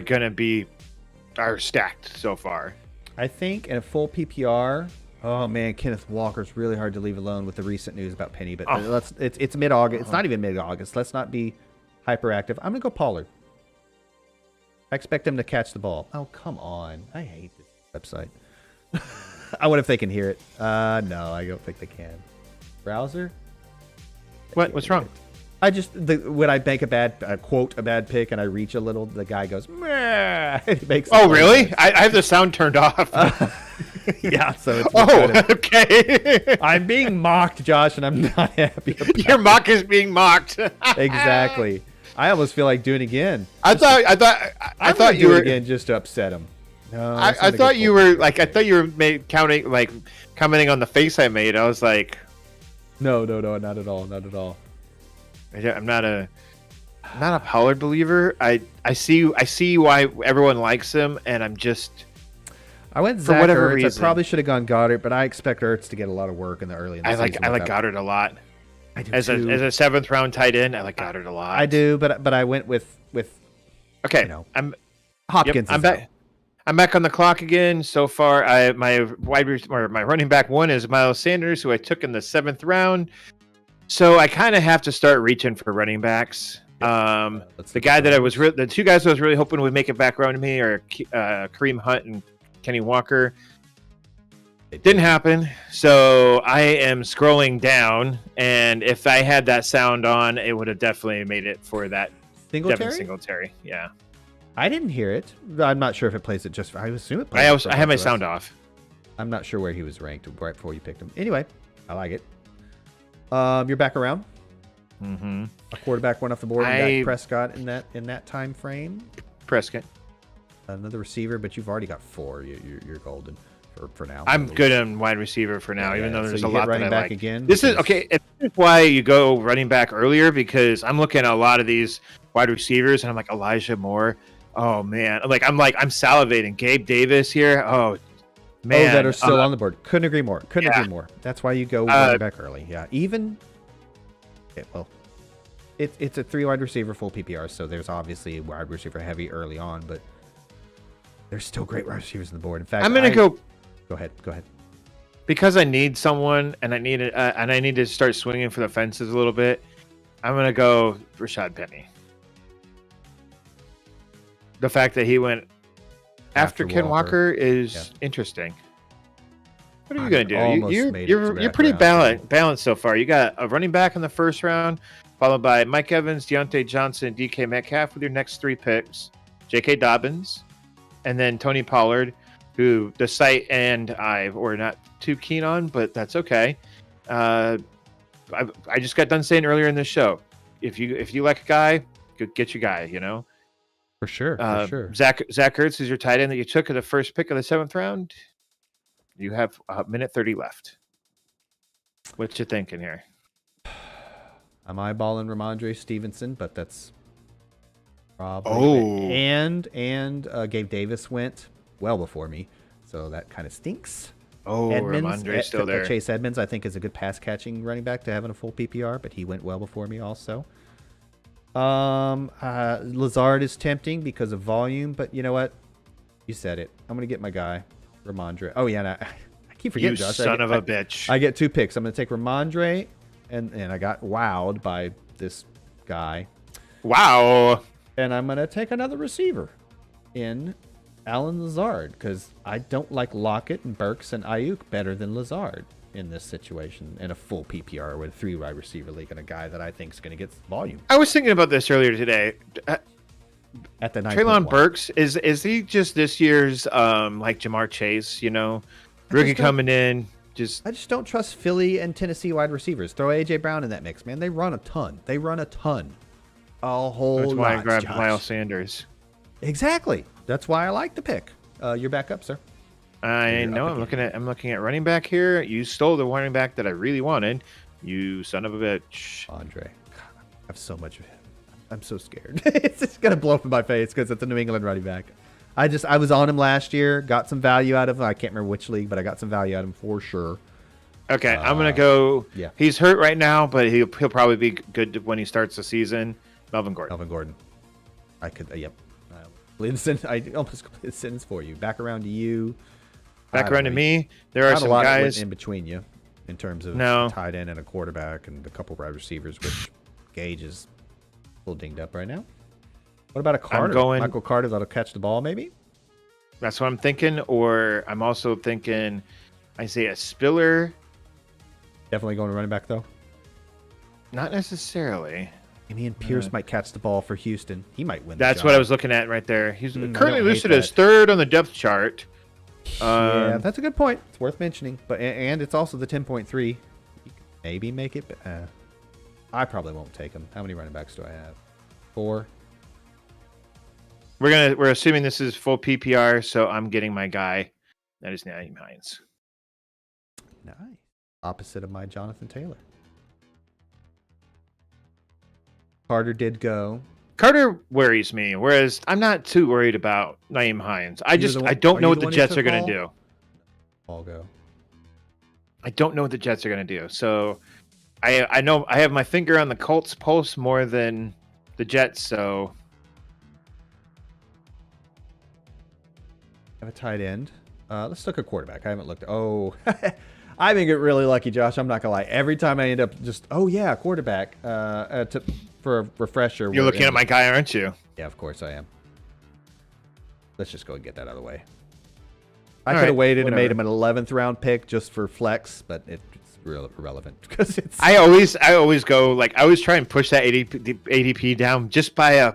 stacked so far. I think in a full PPR, oh man, Kenneth Walker's really hard to leave alone with the recent news about Penny. But it's mid-August. It's not even mid-August. Let's not be hyperactive. I'm going to go Pollard. I expect him to catch the ball. Oh, come on. I hate this website. I wonder if they can hear it. No, I don't think they can. Browser? What's wrong? I just when I make a bad pick and I reach a little, the guy goes meh. It makes really? I have the sound turned off. Yeah, so it's okay. I'm being mocked, Josh, and I'm not happy about Your mock is being mocked. Exactly. I almost feel like doing it again. I thought you were again just to upset him. No, I thought you were commenting on the face I made. I was like, no, not at all. I'm not a Pollard believer. I see why everyone likes him, and I went for whatever reason. I probably should have gone Goddard, but I expect Ertz to get a lot of work in the early. I like Goddard a lot. I do as too. a 7th round tight end. I like Goddard a lot. I do, but I went with okay. I'm Hopkins. Yep, I'm back on the clock again. So far, my running back 1 is Miles Sanders, who I took in the 7th round. So I kind of have to start reaching for running backs. The 2 guys I was really hoping would make it back around to me are Kareem Hunt and Kenny Walker. It didn't happen, so I am scrolling down, and if I had that sound on, it would have definitely made it for that Devin Singletary. Yeah, I didn't hear it. I'm not sure if it plays it just. I assume it plays. I have my sound off. I'm not sure where he was ranked right before you picked him. Anyway, I like it. You're back around. Mm-hmm. A quarterback went off the board. And got Prescott in that time frame. Prescott. Another receiver, but you've already got 4. You're golden for now. I'm good on wide receiver for now, even though there's a lot that I like. Again, this is okay. This is why you go running back earlier, because I'm looking at a lot of these wide receivers, and I'm like Elijah Moore. Oh man, I'm salivating. Gabe Davis here. Oh man, that are still on the board. Couldn't agree more. Couldn't agree more. That's why you go running back early. Yeah, even. Okay, well, it's a 3 wide receiver full PPR, so there's obviously wide receiver heavy early on, but there's still great wide receivers on the board. In fact, I'm gonna go. Go ahead. Because I need someone, and I need to start swinging for the fences a little bit. I'm gonna go Rashad Penny. The fact that he went after Ken Walker is interesting. What are you going to do? You're pretty balanced so far. You got a running back in the 1st round, followed by Mike Evans, Deontay Johnson, DK Metcalf with your next 3 picks, J.K. Dobbins, and then Tony Pollard, who the site and I were not too keen on, but that's okay. I just got done saying earlier in the show, if you like a guy, get your guy, For sure. Zach Ertz is your tight end that you took at the 1st pick of the 7th round. You have a minute 30 left. What you thinking here? I'm eyeballing Ramondre Stevenson, but that's probably and Gabe Davis went well before me, so that kind of stinks. Edmonds, Ramondre's still there. Chase Edmonds, I think, is a good pass catching running back to have in a full PPR, but he went well before me also. Lazard is tempting because of volume, but you know what? You said it. I'm going to get my guy, Ramondre. Oh, yeah, and I keep forgetting, You Josh. son of a bitch. I get 2 picks. I'm going to take Ramondre, and I got wowed by this guy. Wow. And I'm going to take another receiver in Alan Lazard because I don't like Lockett and Burks and Ayuk better than Lazard in this situation in a full PPR with a 3 wide receiver league and a guy that I think is going to get volume. I was thinking about this earlier today. At the Treylon Burks, is he just this year's like Jamar Chase, rookie coming in? I just don't trust Philly and Tennessee wide receivers. Throw A.J. Brown in that mix, man. They run a ton. A whole lot. That's why I grabbed Josh. Miles Sanders. Exactly. That's why I like the pick. You're back up, sir. I know. I'm looking at running back here. You stole the running back that I really wanted. You son of a bitch. Andre. God, I have so much of him. I'm so scared. It's just gonna blow up in my face because it's a New England running back. I was on him last year. Got some value out of him. I can't remember which league, but I got some value out of him for sure. Okay, I'm gonna go. Yeah. He's hurt right now, but he'll probably be good when he starts the season. Melvin Gordon. I could. Yep. I almost completed the sentence for you. Back around to you. Back around to me. There are some guys in between you, in terms of No. a tight end and a quarterback and a couple wide receivers, which Gage is a little dinged up right now. What about a Carter? Michael Carter that'll catch the ball, maybe? That's what I'm thinking. Or I'm also thinking Isaiah Spiller. Definitely going to running back, though? Not necessarily. Damian Pierce might catch the ball for Houston. He might win. That's what I was looking at right there. He's currently listed as 3rd on the depth chart. Yeah, that's a good point. It's worth mentioning. And it's also the 10.3. Maybe make it. I probably won't take him. How many running backs do I have? 4. We're assuming this is full PPR, so I'm getting my guy. That is Nyheim Hines. Nice. Opposite of my Jonathan Taylor. Carter did go. Carter worries me, whereas I'm not too worried about Nyheim Hines. I don't know what the Jets are going to do. All go. I don't know what the Jets are going to do. So I know I have my finger on the Colts' pulse more than the Jets, so I have a tight end. Let's look at quarterback. I haven't looked. Oh, I think get really lucky, Josh. I'm not going to lie. Every time I end up just, quarterback. For a refresher. You're looking at my guy, aren't you? Yeah, of course I am. Let's just go and get that out of the way. I could have waited and made him an 11th round pick just for flex, but it's real irrelevant because it's. I always go like I always try and push that ADP down just by a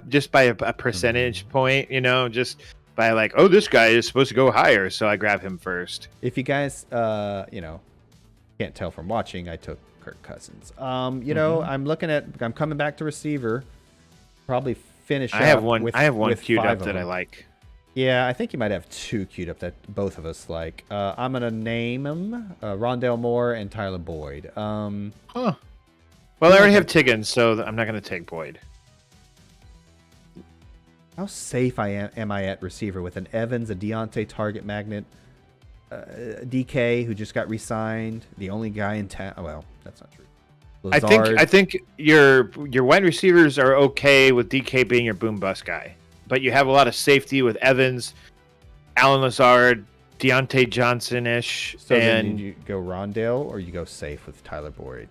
percentage point, just by like, oh, this guy is supposed to go higher, so I grab him first. If you guys, can't tell from watching, I took Kirk Cousins. I'm coming back to receiver. Probably finish. I have one queued up that I like. Yeah, I think you might have 2 queued up that both of us like. I'm gonna name them Rondale Moore and Tyler Boyd. Well, I already have Tiggins, so I'm not gonna take Boyd. How safe am I at receiver with an Evans, a Deontay target magnet, DK who just got re-signed, the only guy in town. Well, that's not true. Lazard. I think your wide receivers are okay with DK being your boom bust guy, but you have a lot of safety with Evans, Alan Lazard, Deontay Johnson ish. So then you go Rondale or you go safe with Tyler Boyd.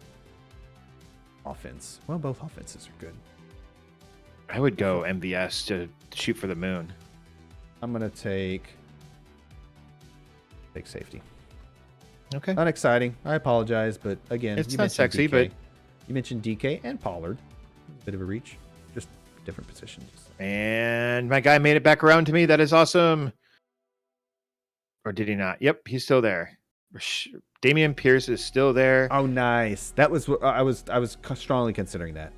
Offense. Well, both offenses are good. I would go MVS to shoot for the moon. I'm gonna take safety. Okay. Unexciting. I apologize, but again, it's not sexy, DK. but you mentioned DK and Pollard. Bit of a reach, just different positions. And my guy made it back around to me. That is awesome. Or did he not? Yep, he's still there. Damian Pierce is still there. Oh, nice. That was I was strongly considering that.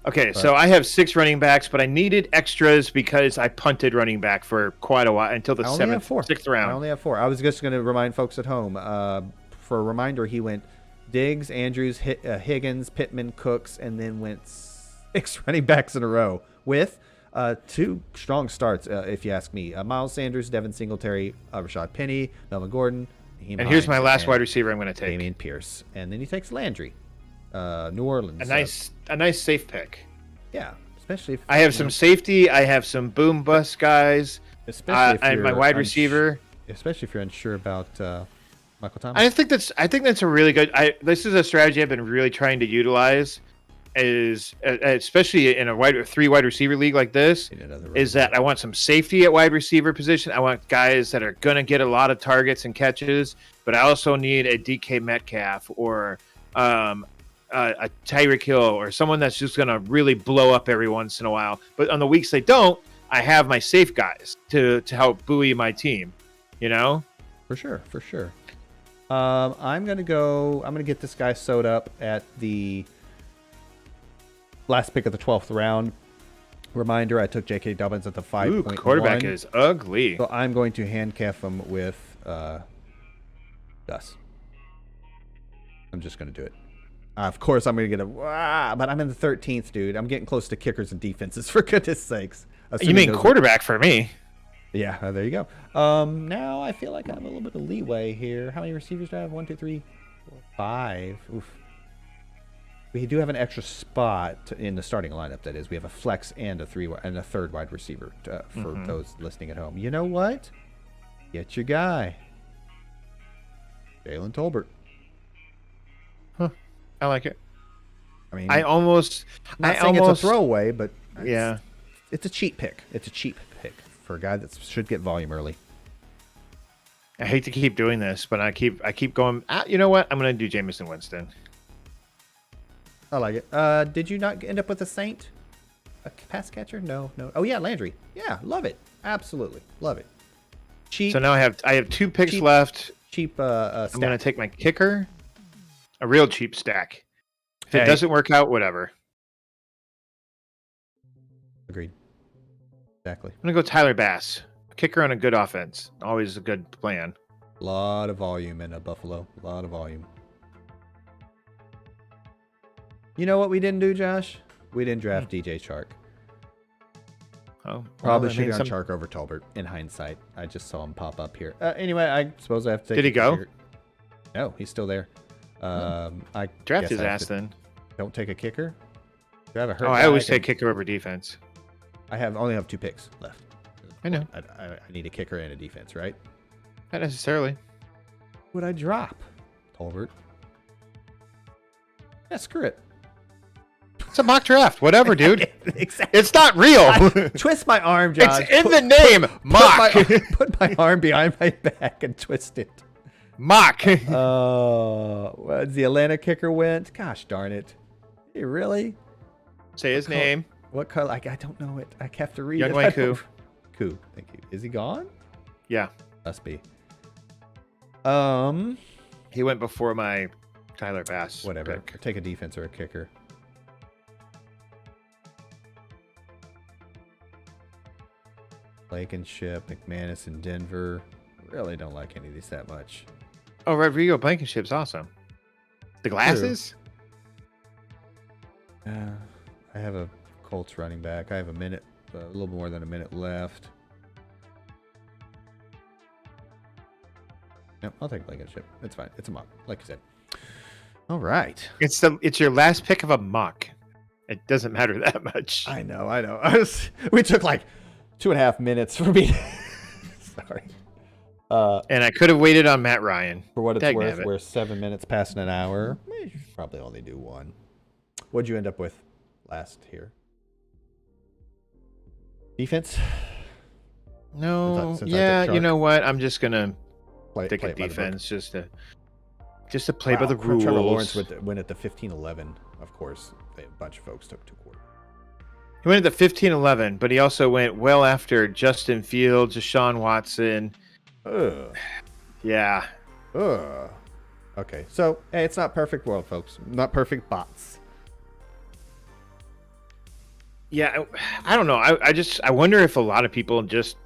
Okay, so I have 6 running backs, but I needed extras because I punted running back for quite a while until the 6th round. I only have 4. I was just going to remind folks at home. For a reminder, he went Diggs, Andrews, Higgins, Pittman, Cooks, and then went 6 running backs in a row with 2 strong starts, if you ask me. Miles Sanders, Devin Singletary, Rashad Penny, Melvin Gordon. And here's my last wide receiver I'm going to take. Damian Pierce. And then he takes Landry. New Orleans. A nice safe pick. Yeah, especially if I have some safety. I have some boom bust guys. especially if And my you're wide receiver. especially if you're unsure about Michael Thomas. I think that's a really good. This is a strategy I've been really trying to utilize, especially in a 3 wide receiver league like this. Is that I want some safety at wide receiver position. I want guys that are going to get a lot of targets and catches, but I also need a DK Metcalf or a Tyreek Hill or someone that's just going to really blow up every once in a while. But on the weeks they don't, I have my safe guys to help buoy my team. You know, for sure. I'm gonna get this guy sewed up at the last pick of the 12th round. Reminder: I took J.K. Dobbins at the 5.1. Quarterback is ugly. So I'm going to handcuff him with Gus. I'm just gonna do it. Of course, I'm gonna get but I'm in the 13th, dude. I'm getting close to kickers and defenses, for goodness sakes. You mean quarterback for me? Yeah, there you go. Now I feel like I have a little bit of leeway here. How many receivers do I have? 1, 2, 3, 4, 5. Oof. We do have an extra spot in the starting lineup. That is, we have a flex and a third wide receiver for those listening at home. You know what? Get your guy, Jalen Tolbert. Huh. I like it. I mean, it's a throwaway, but yeah, it's a cheap pick. It's a cheap pick for a guy that should get volume early. I hate to keep doing this, but I keep going. You know what? I'm going to do Jameson Winston. I like it. Did you not end up with a Saint? A pass catcher? No. Oh yeah, Landry. Yeah, love it. Absolutely love it. Cheap. So now I have 2 picks left. Cheap. I'm going to take my kicker. A real cheap stack. If it doesn't work out, whatever. Agreed. Exactly. I'm going to go Tyler Bass. Kicker on a good offense. Always a good plan. A lot of volume in Buffalo. A lot of volume. You know what we didn't do, Josh? We didn't draft DJ Chark. Oh, probably should have gone Chark over Tolbert in hindsight. I just saw him pop up here. Anyway, I suppose I have to take Did he go? No, he's still there. I draft his ass then. Don't take a kicker. Do I have a hurt I always take kicker over defense. I only have 2 picks left. I know. I need a kicker and a defense, right? Not necessarily. Who would I drop? Tolbert. Yeah, screw it. It's a mock draft. Whatever, dude. Exactly. It's not real. Twist my arm, Josh. It's in the name. Mock. Put my arm behind my back and twist it. Mock. The Atlanta kicker went. Gosh darn it. Hey, really? Say his name. What color? I don't know it. I have to read Young it. Wayne Koo. Koo. Thank you. Is he gone? Yeah. Must be. He went before my Tyler Bass. Whatever. Pick. Take a defense or a kicker. Blankenship, McManus in Denver. Really don't like any of these that much. Oh, Rodrigo Blankenship's awesome. The glasses? I have a Colts running back. I have a little more than a minute left. No, I'll take Blankenship. It's fine. It's a mock, like you said. All right. It's your last pick of a mock. It doesn't matter that much. I know. We took like 2.5 minutes for me. Sorry. And I could have waited on Matt Ryan. For what it's worth, we're 7 minutes past an hour. We should probably only do one. What'd you end up with last here? Defense? No. You know what? I'm just gonna take a defense just to play by the rules. Trevor Lawrence went at the 15-11. Of course, a bunch of folks took quarter. He went at the 15-11, but he also went well after Justin Fields, Deshaun Watson. Yeah. Okay. So, hey, it's not perfect world, folks. Not perfect bots. Yeah, I don't know. I wonder if a lot of people just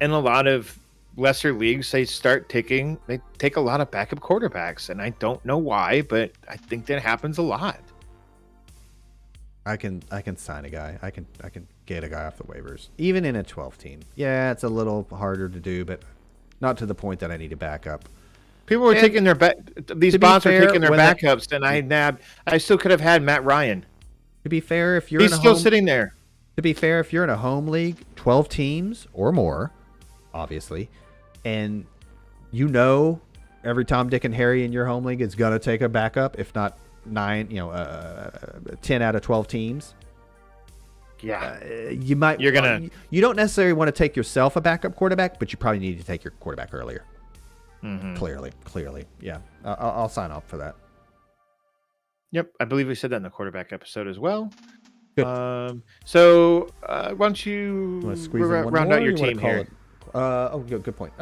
in a lot of lesser leagues they take a lot of backup quarterbacks, and I don't know why, but I think that happens a lot. I can sign a guy. I can get a guy off the waivers, even in a 12 team. Yeah, it's a little harder to do, but not to the point that I need a backup. People were taking these bots are taking their backups, and I still could have had Matt Ryan. To be fair, if you're He's still sitting there. To be fair, if you're in a home league, 12 teams or more, obviously, and you know every Tom, Dick, and Harry in your home league is going to take a backup, if not 10 out of 12 teams. Yeah. You don't necessarily want to take yourself a backup quarterback, but you probably need to take your quarterback earlier. Mm-hmm. Clearly. Yeah. I'll sign off for that. Yep. I believe we said that in the quarterback episode as well. Good. Why don't you round out your team here? Good point.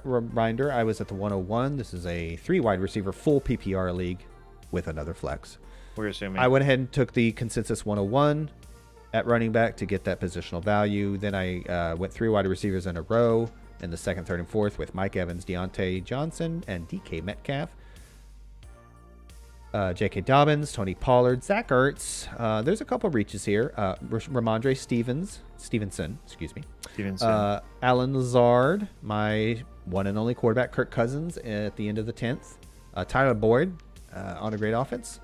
Reminder, I was at the 101. This is a 3 wide receiver full PPR league with another flex. We're assuming. I went ahead and took the consensus 101 at running back to get that positional value. Then I went 3 wide receivers in a row in the second, third, and fourth with Mike Evans, Deontay Johnson, and DK Metcalf. J.K. Dobbins, Tony Pollard, Zachards. There's a couple reaches here. Ramondre Stevenson. Alan Lazard, my one and only quarterback, Kirk Cousins at the end of the 10th. Tyler Boyd on a great offense.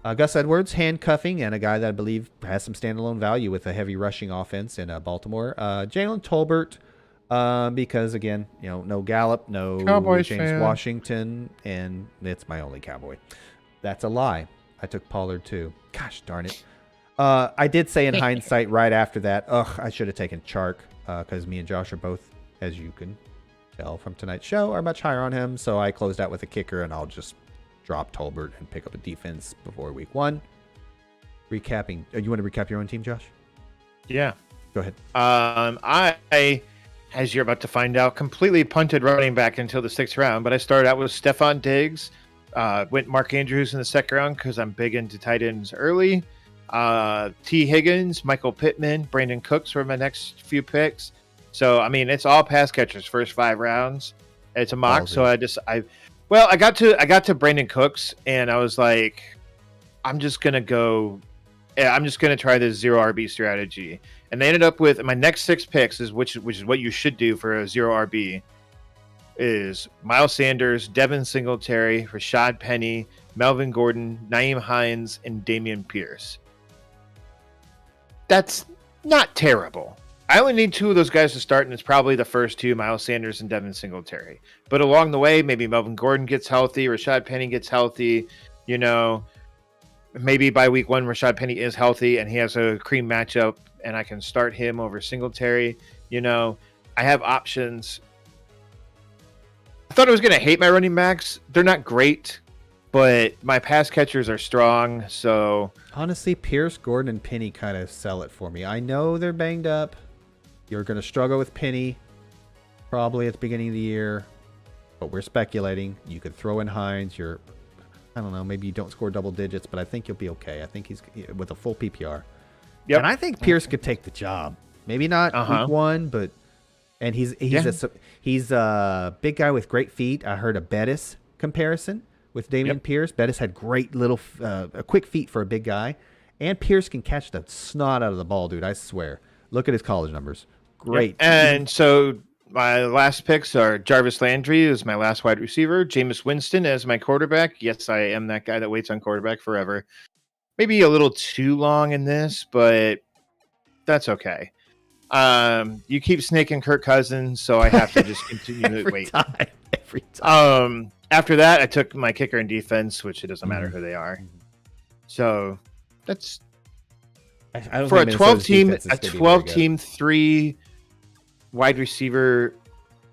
Gus Edwards, handcuffing, and a guy that I believe has some standalone value with a heavy rushing offense in Baltimore. Jalen Tolbert, because again, no Gallup, no Cowboys James fan. Washington, and it's my only Cowboy. That's a lie. I took Pollard too. Gosh darn it. I did say in hindsight right after that, I should have taken Chark because me and Josh are both, as you can tell from tonight's show, are much higher on him. So I closed out with a kicker, and I'll just drop Tolbert and pick up a defense before week 1. Recapping. You want to recap your own team, Josh? Yeah. Go ahead. I, as you're about to find out, completely punted running back until the 6th round, but I started out with Stephon Diggs. Went Mark Andrews in the 2nd round because I'm big into tight ends early. T. Higgins, Michael Pittman, Brandon Cooks were my next few picks. So, I mean, it's all pass catchers first 5 rounds. It's a mock, so I got to Brandon Cooks, and I was like, I'm just going to try this 0 RB strategy. And they ended up with my next 6 picks, which is what you should do for a 0 RB. Is Miles Sanders, Devin Singletary, Rashad Penny, Melvin Gordon, Nyheim Hines, and Damian Pierce. That's not terrible. I only need 2 of those guys to start, and it's probably the first 2, Miles Sanders and Devin Singletary. But along the way, maybe Melvin Gordon gets healthy, Rashad Penny gets healthy. Maybe by week 1, Rashad Penny is healthy, and he has a cream matchup, and I can start him over Singletary. I have options. I thought I was going to hate my running backs. They're not great, but my pass catchers are strong. So honestly, Pierce, Gordon, and Penny kind of sell it for me. I know they're banged up. You're going to struggle with Penny probably at the beginning of the year, but we're speculating. You could throw in Hines. I don't know, maybe you don't score double digits, but I think you'll be okay. I think he's with a full PPR. Yep. And I think Pierce could take the job. Maybe not week 1, but he's a big guy with great feet. I heard a Bettis comparison with Damian Pierce. Bettis had great little quick feet for a big guy, and Pierce can catch the snot out of the ball, dude. I swear. Look at his college numbers. Great. Yep. And so my last picks are Jarvis Landry as my last wide receiver, Jameis Winston as my quarterback. Yes, I am that guy that waits on quarterback forever. Maybe a little too long in this, but that's okay. You keep snaking Kirk Cousins, so I have to just continue to wait. Every time. After that, I took my kicker and defense, which it doesn't matter who they are. So that's I don't for a think 12-team 3 wide receiver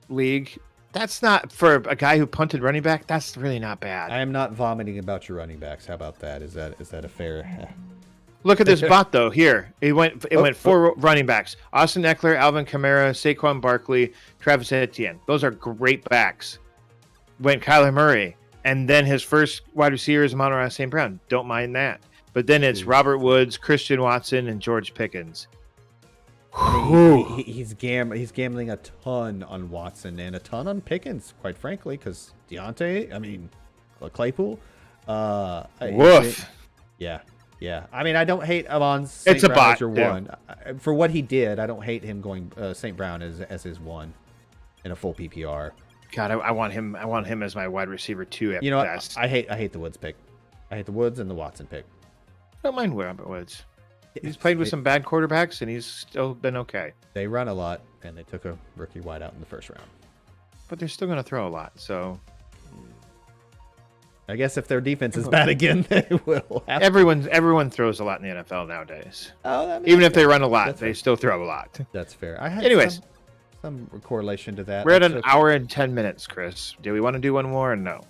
league. That's not for a guy who punted running back. That's really not bad. I am not vomiting about your running backs. How about that? Is that a fair? Look at this bot though. Here it went 4 running backs: Austin Eckler, Alvin Kamara, Saquon Barkley, Travis Etienne. Those are great backs. Went Kyler Murray, and then his first wide receiver is Amon-Ra St. Brown. Don't mind that. But then it's Robert Woods, Christian Watson, and George Pickens. He's gambling a ton on Watson and a ton on Pickens, quite frankly, because Claypool. Woof. Yeah. I mean, I don't hate Amon. It's a bot. One for what he did. I don't hate him going St. Brown as his 1 in a full PPR. God, I want him. I want him as my wide receiver 2 at best. What? I hate the Woods pick. I hate the Woods and the Watson pick. I don't mind Robert Woods. He's played with some bad quarterbacks, and he's still been okay. They run a lot, and they took a rookie wideout in the first round. But they're still going to throw a lot, so... I guess if their defense is bad again, they will. Everyone throws a lot in the NFL nowadays. Oh, I mean, even if they run a lot, they still throw a lot. That's fair. I had Anyways, some correlation to that. We're at an hour and 10 minutes, Chris. Do we want to do one more or no?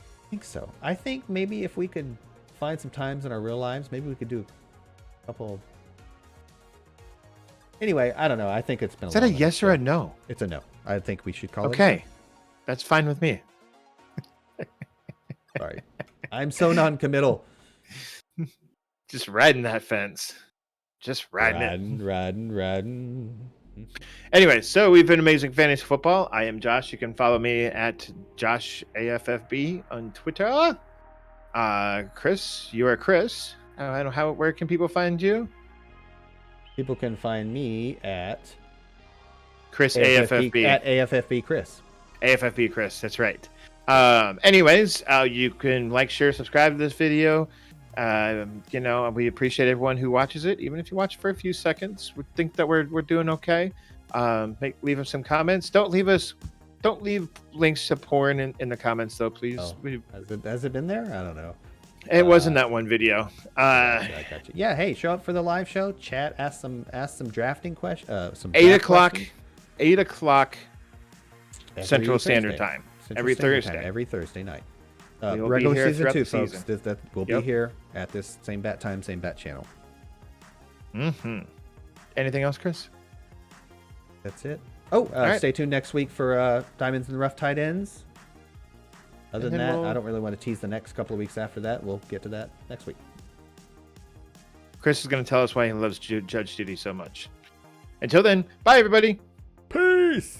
I think so. I think maybe if we could find some times in our real lives, maybe we could do a couple. Anyway, I don't know. I think it's been. Is that a yes or a no? It's a no. I think we should call it. Okay, that's fine with me. Sorry, I'm so non-committal. Just riding that fence. Just riding. Anyway, so we've been Amazing Fantasy Football. I am Josh. You can follow me at JoshAFFB on Twitter. Chris, you are Chris. I don't know where can people find you? People can find me at Chris AFFB. At AFFB Chris. AFFB Chris, that's right. Anyways, you can like, share, subscribe to this video. We appreciate everyone who watches it, even if you watch for a few seconds. We think that we're doing okay. Leave us some comments. Don't leave links to porn in the comments though, please. Oh, has it been there? I don't know. It wasn't that one video. I got you. Yeah, hey, show up for the live show. Chat, ask some drafting questions. 8 o'clock Central Standard Time. Every Thursday night. We'll regular season 2, folks. Season. We'll be here at this same bat time, same bat channel. Mm-hmm. Anything else, Chris? That's it. Oh, right. Stay tuned next week for Diamonds in the Rough tight ends. Other than that, I don't really want to tease the next couple of weeks after that. We'll get to that next week. Chris is going to tell us why he loves Judge Judy so much. Until then, bye, everybody. Peace.